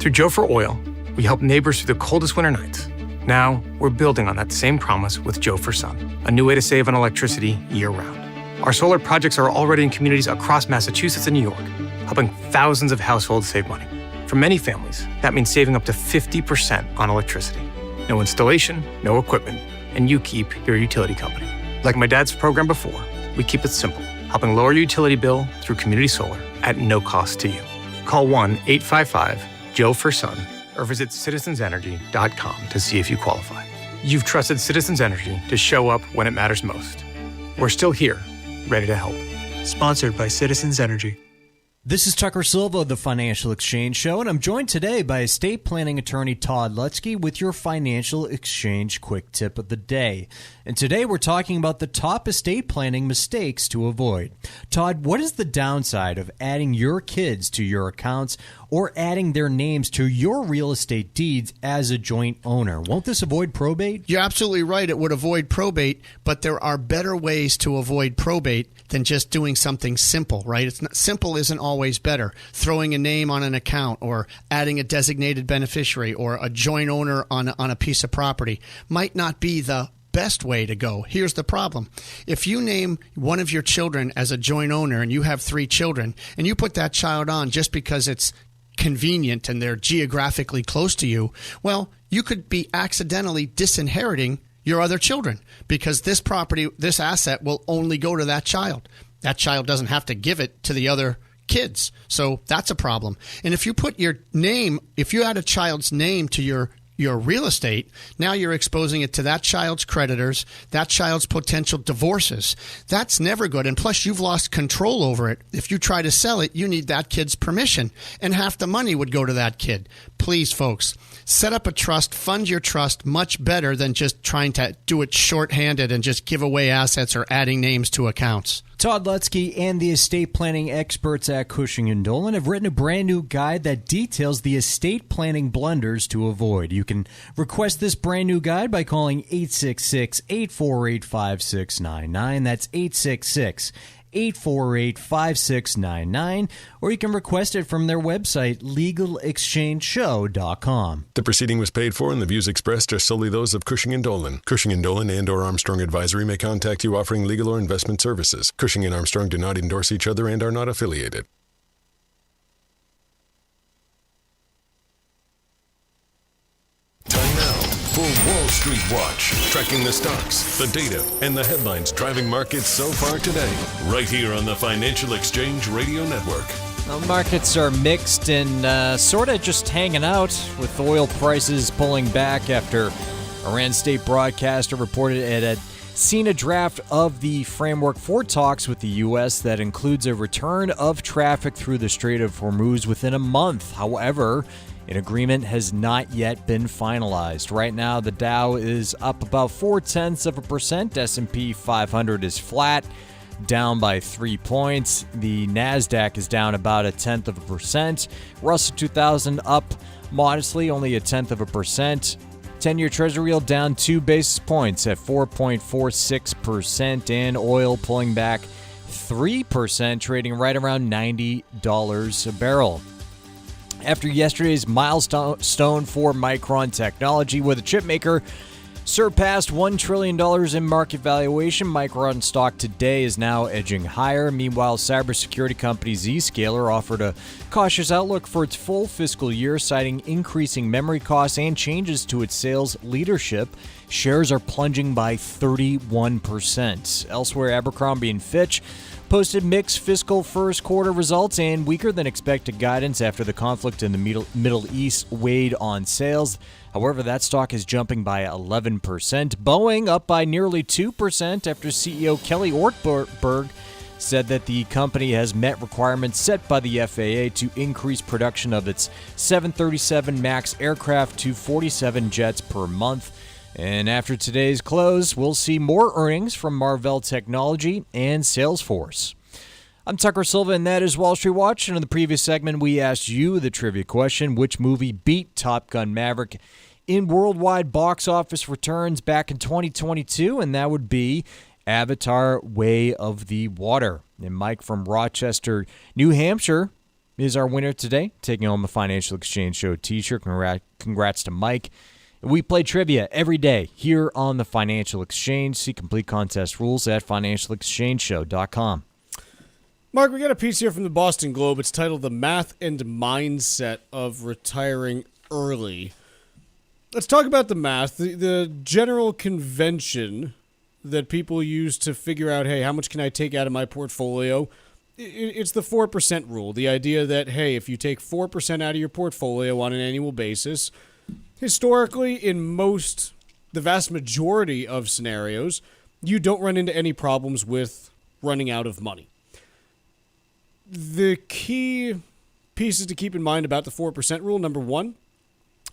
Through Joe for Oil, we help neighbors through the coldest winter nights. Now, we're building on that same promise with Joe for Sun, a new way to save on electricity year-round. Our solar projects are already in communities across Massachusetts and New York, helping thousands of households save money. For many families, that means saving up to 50% on electricity. No installation, no equipment, and you keep your utility company. Like my dad's program before, we keep it simple, helping lower your utility bill through community solar at no cost to you. Call 1-855-JOE-FOR-SUN or visit citizensenergy.com to see if you qualify. You've trusted Citizens Energy to show up when it matters most. We're still here, ready to help. Sponsored by Citizens Energy. This is Tucker Silva of the Financial Exchange Show, and I'm joined today by estate planning attorney Todd Lutzke with your Financial Exchange Quick Tip of the Day. And today we're talking about the top estate planning mistakes to avoid. Todd, what is the downside of adding your kids to your accounts or adding their names to your real estate deeds as a joint owner? Won't this avoid probate? You're absolutely right. It would avoid probate, but there are better ways to avoid probate than just doing something simple, right? Simple isn't always better. Throwing a name on an account or adding a designated beneficiary or a joint owner on a piece of property might not be the best way to go. Here's the problem. If you name one of your children as a joint owner and you have 3 children and you put that child on just because it's convenient and they're geographically close to you, well, you could be accidentally disinheriting your other children because this property, this asset will only go to that child. That child doesn't have to give it to the other kids. So that's a problem. And if you put your name, if you add a child's name to your real estate, now you're exposing it to that child's creditors, that child's potential divorces. That's never good. And plus, you've lost control over it. If you try to sell it, you need that kid's permission, and half the money would go to that kid. please, folks, set up a trust, fund your trust much better than just trying to do it shorthanded and just give away assets or adding names to accounts. Todd Lutzke and the estate planning experts at Cushing & Dolan have written a brand new guide that details the estate planning blunders to avoid. You can request this brand new guide by calling 866-848-5699. That's 848-5699, or you can request it from their website, legalexchangeshow.com. The proceeding was paid for, and the views expressed are solely those of Cushing & Dolan. Cushing & Dolan and or Armstrong Advisory may contact you offering legal or investment services. Cushing & Armstrong do not endorse each other and are not affiliated. Time now for Wall Street Watch, tracking the stocks, the data, and the headlines driving markets so far today, right here on the Financial Exchange Radio Network. Well, markets are mixed and sort of just hanging out, with oil prices pulling back after Iran state broadcaster reported it had seen a draft of the framework for talks with the U.S. that includes a return of traffic through the Strait of Hormuz within a month. However, an agreement has not yet been finalized. Right now, the Dow is up about 0.4%. S&P 500 is flat, down by 3 points. The NASDAQ is down about 0.1%. Russell 2000 up modestly, only 0.1%. 10-year Treasury yield down 2 basis points at 4.46%. And oil pulling back 3%, trading right around $90 a barrel. After yesterday's milestone for Micron Technology, where the chipmaker surpassed $1 trillion in market valuation, Micron stock today is now edging higher. Meanwhile, cybersecurity company Zscaler offered a cautious outlook for its full fiscal year, citing increasing memory costs and changes to its sales leadership. Shares are plunging by 31%. Elsewhere, Abercrombie & Fitch posted mixed fiscal first quarter results and weaker than expected guidance after the conflict in the Middle East weighed on sales. However, that stock is jumping by 11%. Boeing up by nearly 2% after CEO Kelly Ortberg said that the company has met requirements set by the FAA to increase production of its 737 MAX aircraft to 47 jets per month. And after today's close, we'll see more earnings from Marvell Technology and Salesforce. I'm Tucker Silva, and that is Wall Street Watch. And in the previous segment, we asked you the trivia question: which movie beat Top Gun Maverick in worldwide box office returns back in 2022? And that would be Avatar: Way of the Water. And Mike from Rochester, New Hampshire, is our winner today, taking home a Financial Exchange Show t-shirt. Congrats to Mike. We play trivia every day here on the Financial Exchange. See complete contest rules at financialexchangeshow.com. Mark, we got a piece here from the Boston Globe. It's titled The Math and Mindset of Retiring Early. Let's talk about the math, the general convention that people use to figure out, hey, how much can I take out of my portfolio? It's the 4% rule. The idea that, hey, if you take 4% out of your portfolio on an annual basis, historically, in the vast majority of scenarios, you don't run into any problems with running out of money. The key pieces to keep in mind about the 4% rule, number one,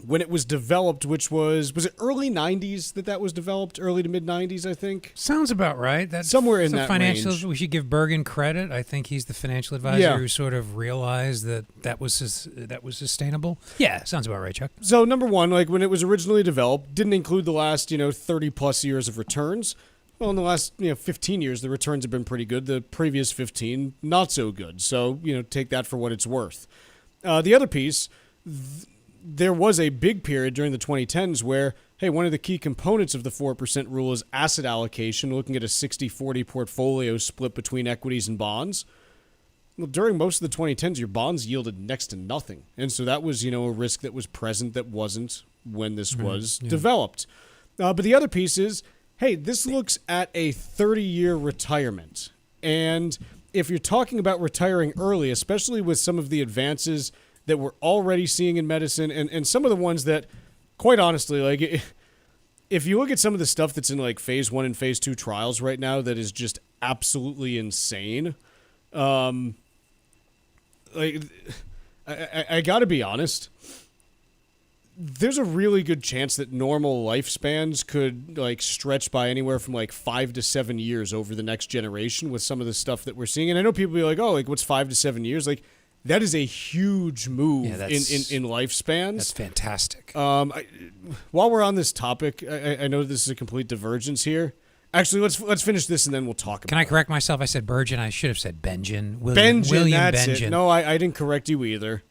when it was developed, which was it early 90s that was developed? Early to mid-90s, I think? Sounds about right. That's somewhere in that range. We should give Bergen credit. I think he's the financial advisor who sort of realized that was sustainable. Yeah, sounds about right, Chuck. So number one, like when it was originally developed, didn't include the last 30-plus years of returns. Well, in the last 15 years, the returns have been pretty good. The previous 15, not so good. So, take that for what it's worth. The other piece, there was a big period during the 2010s where, hey, one of the key components of the 4% rule is asset allocation, looking at a 60-40 portfolio split between equities and bonds. Well, during most of the 2010s, your bonds yielded next to nothing. And so that was, a risk that was present that wasn't when this was developed. But the other piece is, hey, this looks at a 30-year retirement. And if you're talking about retiring early, especially with some of the advances that we're already seeing in medicine and some of the ones that, quite honestly, like if you look at some of the stuff that's in like phase 1 and phase 2 trials right now that is just absolutely insane. I got to be honest. there's a really good chance that normal lifespans could like stretch by anywhere from like 5 to 7 years over the next generation with some of the stuff that we're seeing. And I know people be like, oh, like what's 5 to 7 years? Like that is a huge move in lifespans. That's fantastic. While we're on this topic, I know this is a complete divergence here. Actually, let's finish this and then we'll talk about it. Can I correct myself? I said Burgeon. I should have said Benjamin. William that's Benjamin. it. No, I didn't correct you either.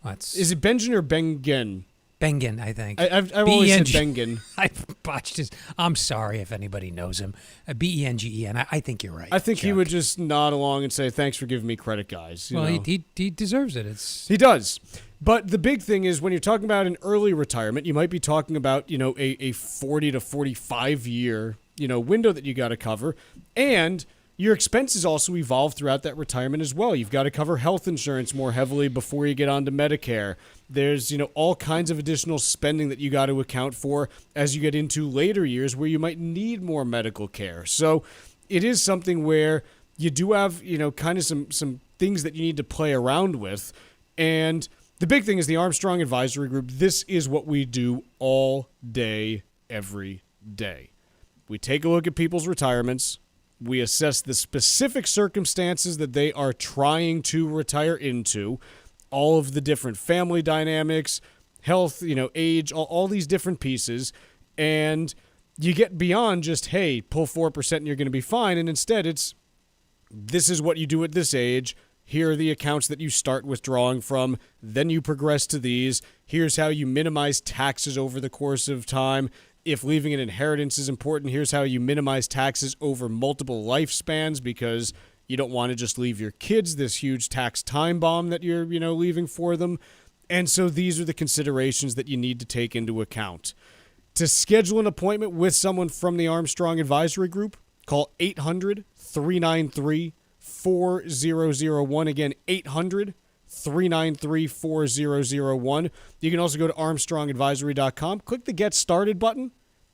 Is it Benjamin or Bengen? Bengen, I think. I've always said Bengen. I botched his. I'm sorry if anybody knows him. Bengen. I think you're right. I think Chuck. he would just nod along and say, "Thanks for giving me credit, guys." Well, he deserves it. He does. But the big thing is when you're talking about an early retirement, you might be talking about a 40 to 45 year window that you got to cover, and your expenses also evolve throughout that retirement as well. You've got to cover health insurance more heavily before you get onto Medicare. There's, all kinds of additional spending that you got to account for as you get into later years where you might need more medical care. So it is something where you do have, kind of some things that you need to play around with. And the big thing is the Armstrong Advisory Group. This is what we do all day, every day. We take a look at people's retirements. We assess the specific circumstances that they are trying to retire into, all of the different family dynamics, health, age, all these different pieces. And you get beyond just, hey, pull 4% and you're going to be fine. And instead this is what you do at this age. Here are the accounts that you start withdrawing from. Then you progress to these. Here's how you minimize taxes over the course of time. If leaving an inheritance is important, here's how you minimize taxes over multiple lifespans because you don't want to just leave your kids this huge tax time bomb that you're, leaving for them. And so these are the considerations that you need to take into account. To schedule an appointment with someone from the Armstrong Advisory Group, call 800-393-4001. Again, 800-393-4001. You can also go to armstrongadvisory.com, click the Get Started button,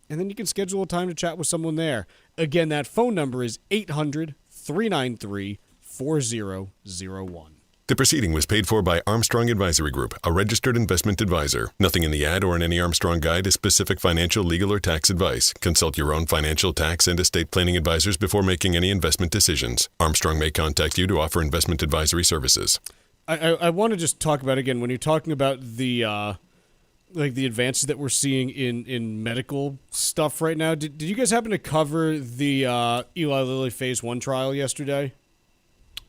and then you can schedule a time to chat with someone there. Again, that phone number is 800-393-4001. The proceeding was paid for by Armstrong Advisory Group, a registered investment advisor. Nothing in the ad or in any Armstrong guide is specific financial, legal, or tax advice. Consult your own financial, tax, and estate planning advisors before making any investment decisions. Armstrong may contact you to offer investment advisory services. I want to just talk about, again, when you're talking about the the advances that we're seeing in medical stuff right now, did you guys happen to cover the Eli Lilly Phase 1 trial yesterday?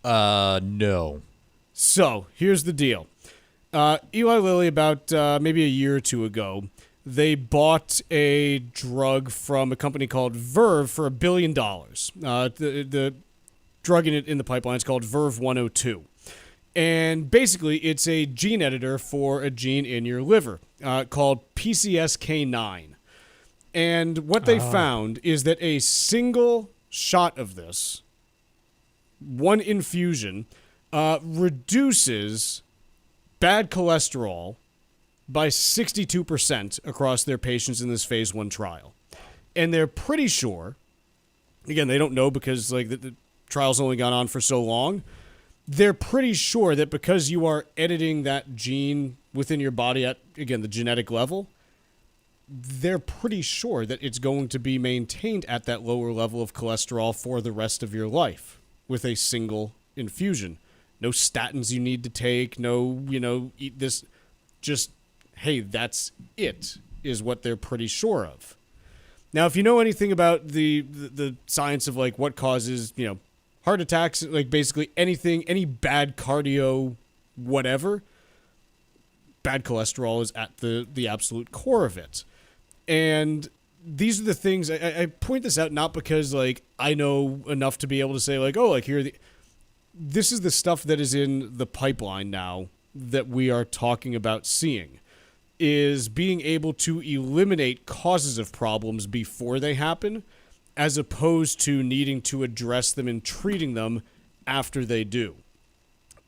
No. So, here's the deal. Eli Lilly, about maybe a year or two ago, they bought a drug from a company called Verve for $1 billion. The drug in the pipeline is called Verve 102. And basically, it's a gene editor for a gene in your liver called PCSK9. And what they found is that a single shot of this, one infusion, reduces bad cholesterol by 62% across their patients in this Phase 1 trial. And they're pretty sure, again, they don't know because the trial's only gone on for so long, they're pretty sure that because you are editing that gene within your body at, again, the genetic level, they're pretty sure that it's going to be maintained at that lower level of cholesterol for the rest of your life with a single infusion. No statins you need to take, no, eat this. Just, hey, that's it, is what they're pretty sure of. Now, if you know anything about the science of, what causes, heart attacks, basically anything, any bad cardio, whatever, bad cholesterol is at the absolute core of it. And these are the things, I point this out not because, I know enough to be able to say, here are the... This is the stuff that is in the pipeline now that we are talking about seeing, is being able to eliminate causes of problems before they happen, as opposed to needing to address them and treating them after they do.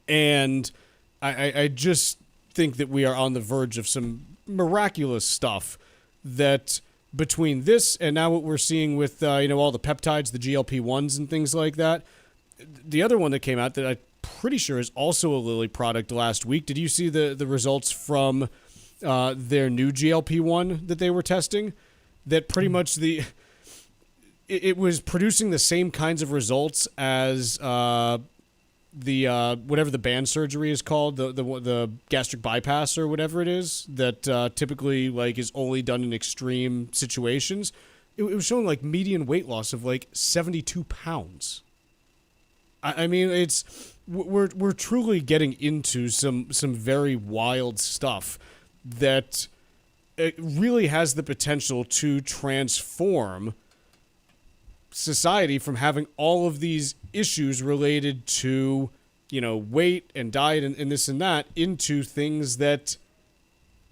And I just think that we are on the verge of some miraculous stuff that between this and now what we're seeing with, all the peptides, the GLP-1s and things like that. The other one that came out that I'm pretty sure is also a Lilly product last week. Did you see the results from their new GLP-1 that they were testing, that pretty much it was producing the same kinds of results as the whatever the band surgery is called, the gastric bypass or whatever it is that typically like is only done in extreme situations. It was showing like median weight loss of like 72 pounds. I mean, we're truly getting into some very wild stuff that it really has the potential to transform society from having all of these issues related to, weight and diet and this and that into things that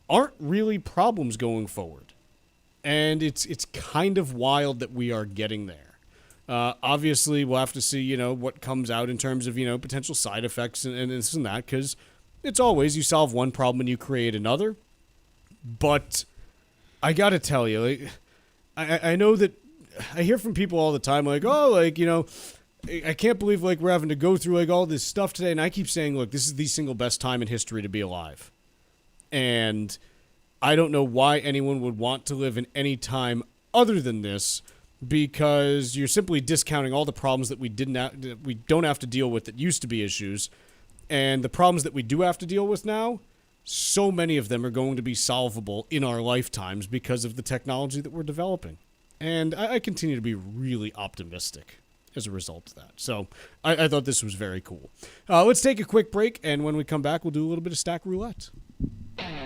aren't really problems going forward. And it's kind of wild that we are getting there. Obviously, we'll have to see, what comes out in terms of, potential side effects and this and that, because it's always you solve one problem and you create another. But I got to tell you, like, I know that I hear from people all the time, like, I can't believe, like, we're having to go through, like, all this stuff today. And I keep saying, look, this is the single best time in history to be alive. And I don't know why anyone would want to live in any time other than this, because you're simply discounting all the problems that we don't have to deal with that used to be issues. And the problems that we do have to deal with now, so many of them are going to be solvable in our lifetimes because of the technology that we're developing. And I continue to be really optimistic as a result of that. So I thought this was very cool. Let's take a quick break, and when we come back, we'll do a little bit of Stack Roulette.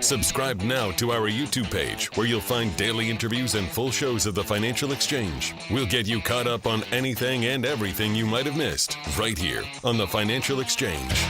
Subscribe now to our YouTube page, where you'll find daily interviews and full shows of the Financial Exchange. We'll get you caught up on anything and everything you might have missed, right here on the Financial Exchange.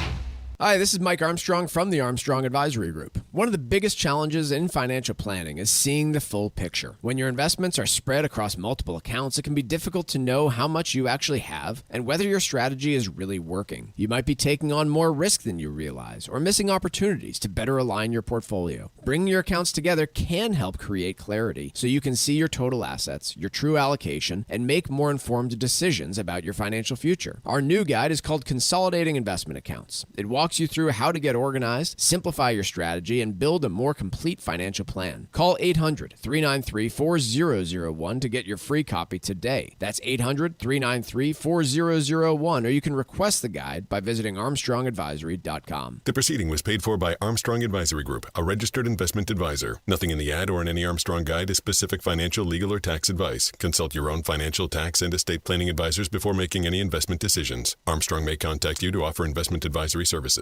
Hi, this is Mike Armstrong from the Armstrong Advisory Group. One of the biggest challenges in financial planning is seeing the full picture. When your investments are spread across multiple accounts, it can be difficult to know how much you actually have and whether your strategy is really working. You might be taking on more risk than you realize or missing opportunities to better align your portfolio. Bringing your accounts together can help create clarity so you can see your total assets, your true allocation, and make more informed decisions about your financial future. Our new guide is called Consolidating Investment Accounts. It walks you through how to get organized, simplify your strategy, and build a more complete financial plan. Call 800-393-4001 to get your free copy today. That's 800-393-4001, or you can request the guide by visiting ArmstrongAdvisory.com. The proceeding was paid for by Armstrong Advisory Group, a registered investment advisor. Nothing in the ad or in any Armstrong guide is specific financial, legal, or tax advice. Consult your own financial, tax, and estate planning advisors before making any investment decisions. Armstrong may contact you to offer investment advisory services.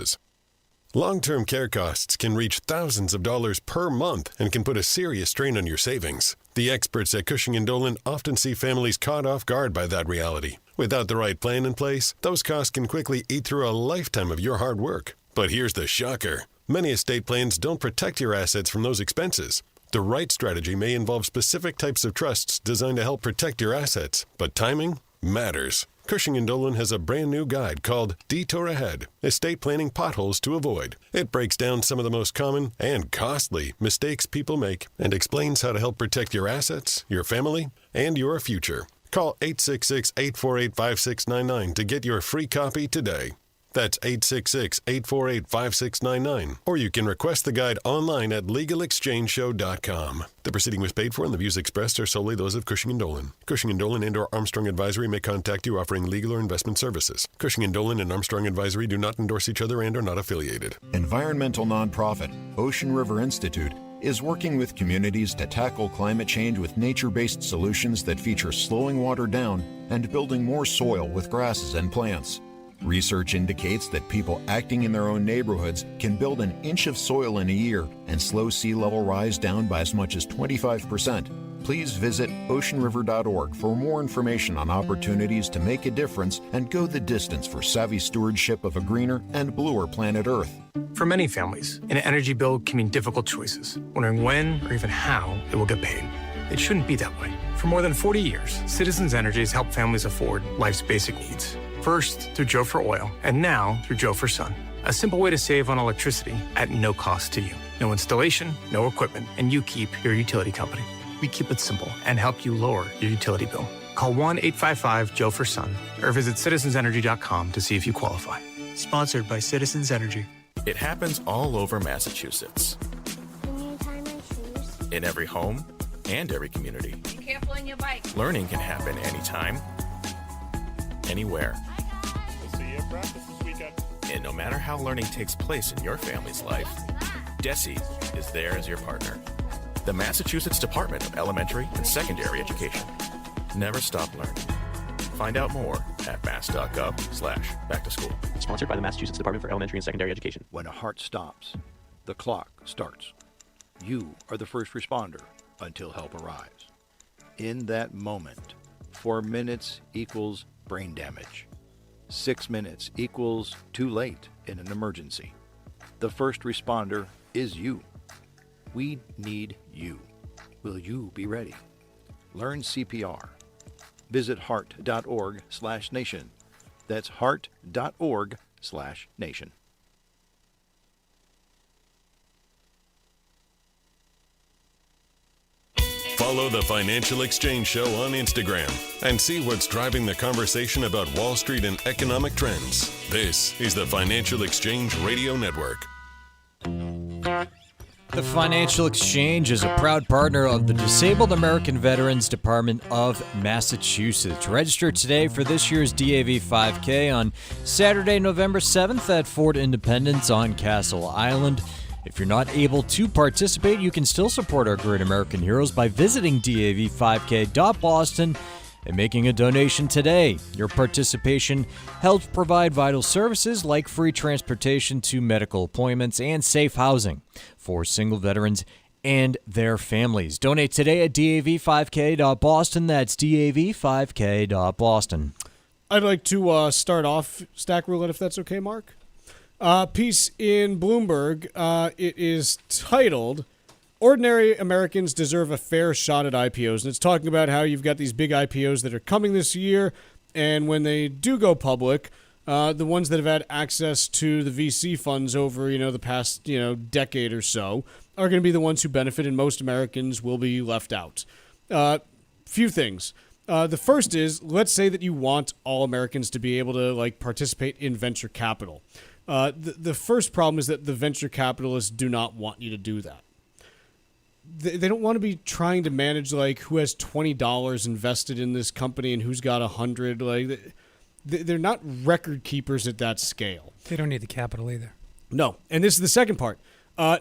Long-term care costs can reach thousands of dollars per month and can put a serious strain on your savings. The experts at Cushing & Dolan often see families caught off guard by that reality. Without the right plan in place, those costs can quickly eat through a lifetime of your hard work. But here's the shocker. Many estate plans don't protect your assets from those expenses. The right strategy may involve specific types of trusts designed to help protect your assets, but timing matters. Cushing & Dolan has a brand new guide called Detour Ahead, Estate Planning Potholes to Avoid. It breaks down some of the most common and costly mistakes people make and explains how to help protect your assets, your family, and your future. Call 866-848-5699 to get your free copy today. That's 866-848-5699. Or you can request the guide online at LegalExchangeShow.com. The proceeding was paid for, and the views expressed are solely those of Cushing & Dolan. Cushing & Dolan and/or Armstrong Advisory may contact you offering legal or investment services. Cushing & Dolan and Armstrong Advisory do not endorse each other and are not affiliated. Environmental nonprofit Ocean River Institute is working with communities to tackle climate change with nature-based solutions that feature slowing water down and building more soil with grasses and plants. Research indicates that people acting in their own neighborhoods can build an inch of soil in a year and slow sea level rise down by as much as 25%. Please visit oceanriver.org for more information on opportunities to make a difference and go the distance for savvy stewardship of a greener and bluer planet Earth. For many families, an energy bill can mean difficult choices, wondering when or even how it will get paid. It shouldn't be that way. For more than 40 years, Citizens Energy has helped families afford life's basic needs. First through Joe for Oil, and now through Joe for Sun. A simple way to save on electricity at no cost to you. No installation, no equipment, and you keep your utility company. We keep it simple and help you lower your utility bill. Call 1-855-JOE-FOR-SUN or visit citizensenergy.com to see if you qualify. Sponsored by Citizens Energy. It happens all over Massachusetts. Can you in every home and every community. Be careful on your bike. Learning can happen anytime, anywhere. We'll see you at practice this weekend. And no matter how learning takes place in your family's life, DESE is there as your partner. The Massachusetts Department of Elementary and Secondary Education. Never stop learning. Find out more at mass.gov/back-to-school. Sponsored by the Massachusetts Department for Elementary and Secondary Education. When a heart stops, the clock starts. You are the first responder until help arrives. In that moment, 4 minutes equals brain damage. 6 minutes equals too late in an emergency. The first responder is you. We need you. Will you be ready? Learn CPR. Visit heart.org/nation. That's heart.org/nation. Follow the Financial Exchange Show on Instagram and see what's driving the conversation about Wall Street and economic trends. This is the Financial Exchange Radio Network. The Financial Exchange is a proud partner of the Disabled American Veterans Department of Massachusetts. Register today for this year's DAV 5K on Saturday, November 7th at Fort Independence on Castle Island. If you're not able to participate, you can still support our great American heroes by visiting dav5k.boston and making a donation today. Your participation helps provide vital services like free transportation to medical appointments and safe housing for single veterans and their families. Donate today at dav5k.boston. That's dav5k.boston. I'd like to start off Stack Roulette, if that's okay, Mark. Piece in Bloomberg. It is titled, "Ordinary Americans Deserve a Fair Shot at IPOs." And it's talking about how you've got these big IPOs that are coming this year, and when they do go public, the ones that have had access to the VC funds over, the past, decade or so are going to be the ones who benefit, and most Americans will be left out. Few things. The first is, let's say that you want all Americans to be able to participate in venture capital. The first problem is that the venture capitalists do not want you to do that. They don't want to be trying to manage who has $20 invested in this company and who's got 100. They're not record keepers at that scale. They don't need the capital either. No, and this is the second part.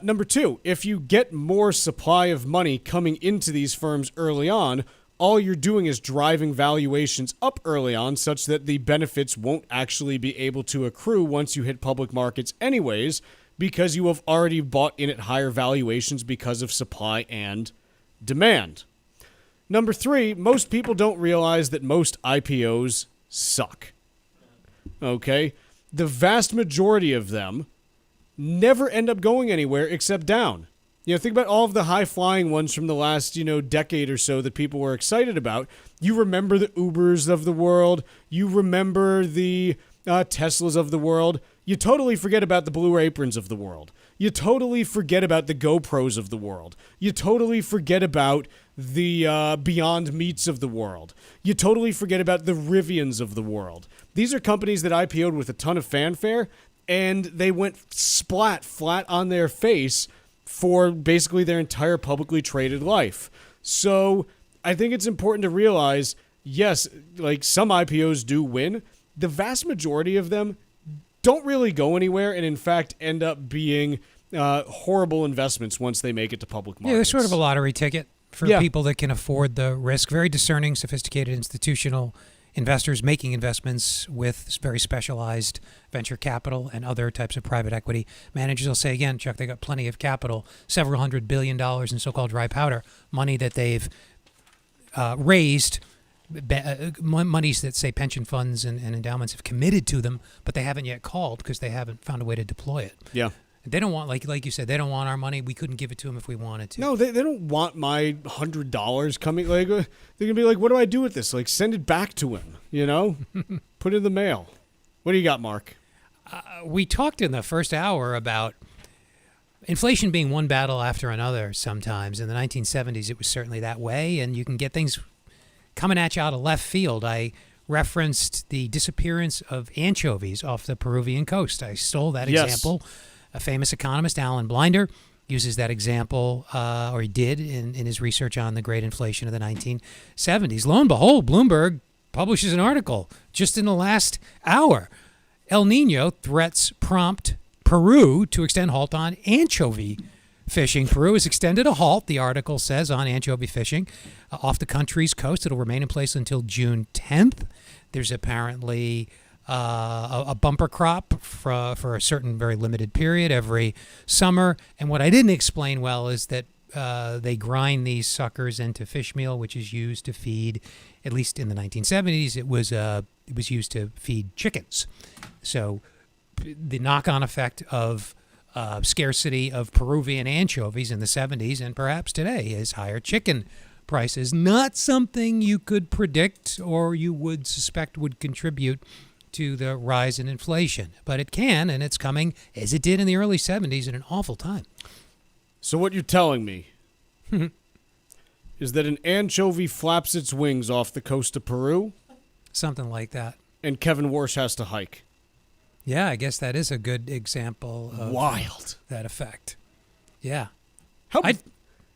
Number two, if you get more supply of money coming into these firms early on, all you're doing is driving valuations up early on such that the benefits won't actually be able to accrue once you hit public markets anyways, because you have already bought in at higher valuations because of supply and demand. Number three, most people don't realize that most IPOs suck. Okay? The vast majority of them never end up going anywhere except down. Think about all of the high-flying ones from the last, decade or so that people were excited about. You remember the Ubers of the world. You remember the Teslas of the world. You totally forget about the Blue Aprons of the world. You totally forget about the GoPros of the world. You totally forget about the Beyond Meats of the world. You totally forget about the Rivians of the world. These are companies that IPO'd with a ton of fanfare, and they went flat on their face for basically their entire publicly traded life. So I think it's important to realize, yes, some IPOs do win. The vast majority of them don't really go anywhere and, in fact, end up being horrible investments once they make it to public markets. Yeah, they're sort of a lottery ticket for people that can afford the risk. Very discerning, sophisticated institutional investors making investments with very specialized venture capital and other types of private equity managers will say, again, Chuck, they got plenty of capital, several $100 billion in so-called dry powder, money that they've raised, monies that, say, pension funds and endowments have committed to them, but they haven't yet called because they haven't found a way to deploy it. Yeah. They don't want, like you said, they don't want our money. We couldn't give it to them if we wanted to. No, they don't want my $100 coming. They're going to be like, what do I do with this? Send it back to him, Put it in the mail. What do you got, Mark? We talked in the first hour about inflation being one battle after another sometimes. In the 1970s, it was certainly that way, and you can get things coming at you out of left field. I referenced the disappearance of anchovies off the Peruvian coast. I stole that example. A famous economist, Alan Blinder, uses that example, or he did in his research on the great inflation of the 1970s. Lo and behold, Bloomberg publishes an article just in the last hour. El Nino threats prompt Peru to extend halt on anchovy fishing. Peru has extended a halt, the article says, on anchovy fishing off the country's coast. It'll remain in place until June 10th. There's apparently a bumper crop for a certain very limited period every summer. And what I didn't explain well is that they grind these suckers into fish meal, which is used to feed, at least in the 1970s, it was used to feed chickens. So the knock-on effect of scarcity of Peruvian anchovies in the 70s and perhaps today is higher chicken prices. Not something you could predict or you would suspect would contribute to the rise in inflation. But it can, and it's coming, as it did in the early 70s, at an awful time. So what you're telling me is that an anchovy flaps its wings off the coast of Peru? Something like that. And Kevin Warsh has to hike. Yeah, I guess that is a good example of wild that effect. Yeah.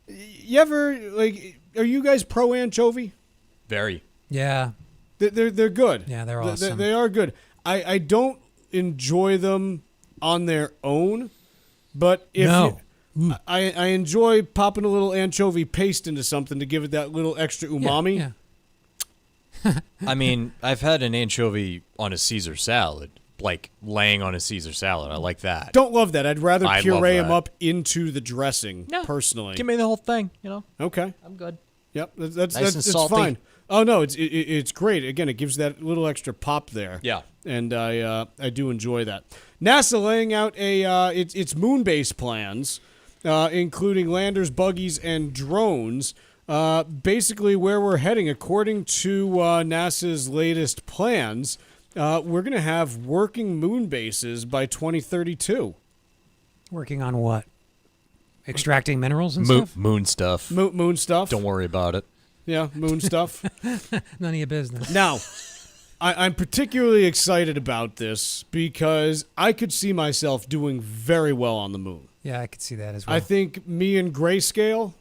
You ever, are you guys pro anchovy? Very. Yeah. They're good. Yeah, they're awesome. They are good. I don't enjoy them on their own, but I enjoy popping a little anchovy paste into something to give it that little extra umami. Yeah. I mean, I've had an anchovy on a Caesar salad, like laying on a Caesar salad. I like that. Don't love that. I'd rather I puree love them that. up into the dressing, personally. Give me the whole thing, you know? Okay. I'm good. Yep, that's Nice and salty. fine. Oh no, it's great. Again, it gives that little extra pop there. Yeah, and I do enjoy that. NASA laying out its moon base plans, including landers, buggies, and drones. Basically, where we're heading, according to NASA's latest plans, we're going to have working moon bases by 2032. Working on what? Extracting minerals and stuff? Moon stuff. Moon stuff. Don't worry about it. Yeah, moon stuff. None of your business. Now, I'm particularly excited about this because I could see myself doing very well on the moon. Yeah, I could see that as well. I think me and Grayscale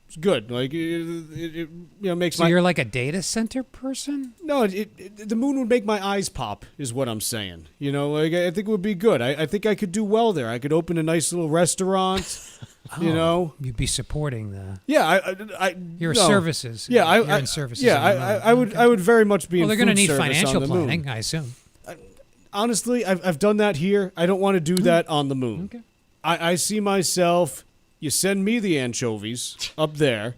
is good. Like it makes so you're like a data center person? No, the moon would make my eyes pop, is what I'm saying. You know, like I think it would be good. I think I could do well there. I could open a nice little restaurant. You know, you'd be supporting the. Yeah, your no. services. Yeah, you're in services. Yeah, I would. I would very much be. Well, in they're going to food need service financial on the planning, moon. I assume. Honestly, I've done that here. I don't want to do that on the moon. Okay. I see myself. You send me the anchovies up there,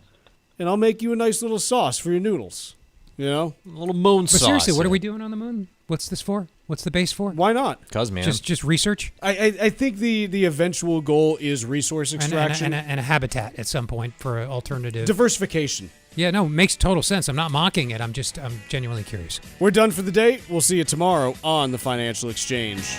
and I'll make you a nice little sauce for your noodles. You know, a little moon sauce. But seriously, what are we doing on the moon? What's this for? What's the base for? Why not? Cause man, just research. I think the eventual goal is resource extraction and a habitat at some point for an alternative diversification. Yeah, no, it makes total sense. I'm not mocking it. I'm genuinely curious. We're done for the day. We'll see you tomorrow on the Financial Exchange.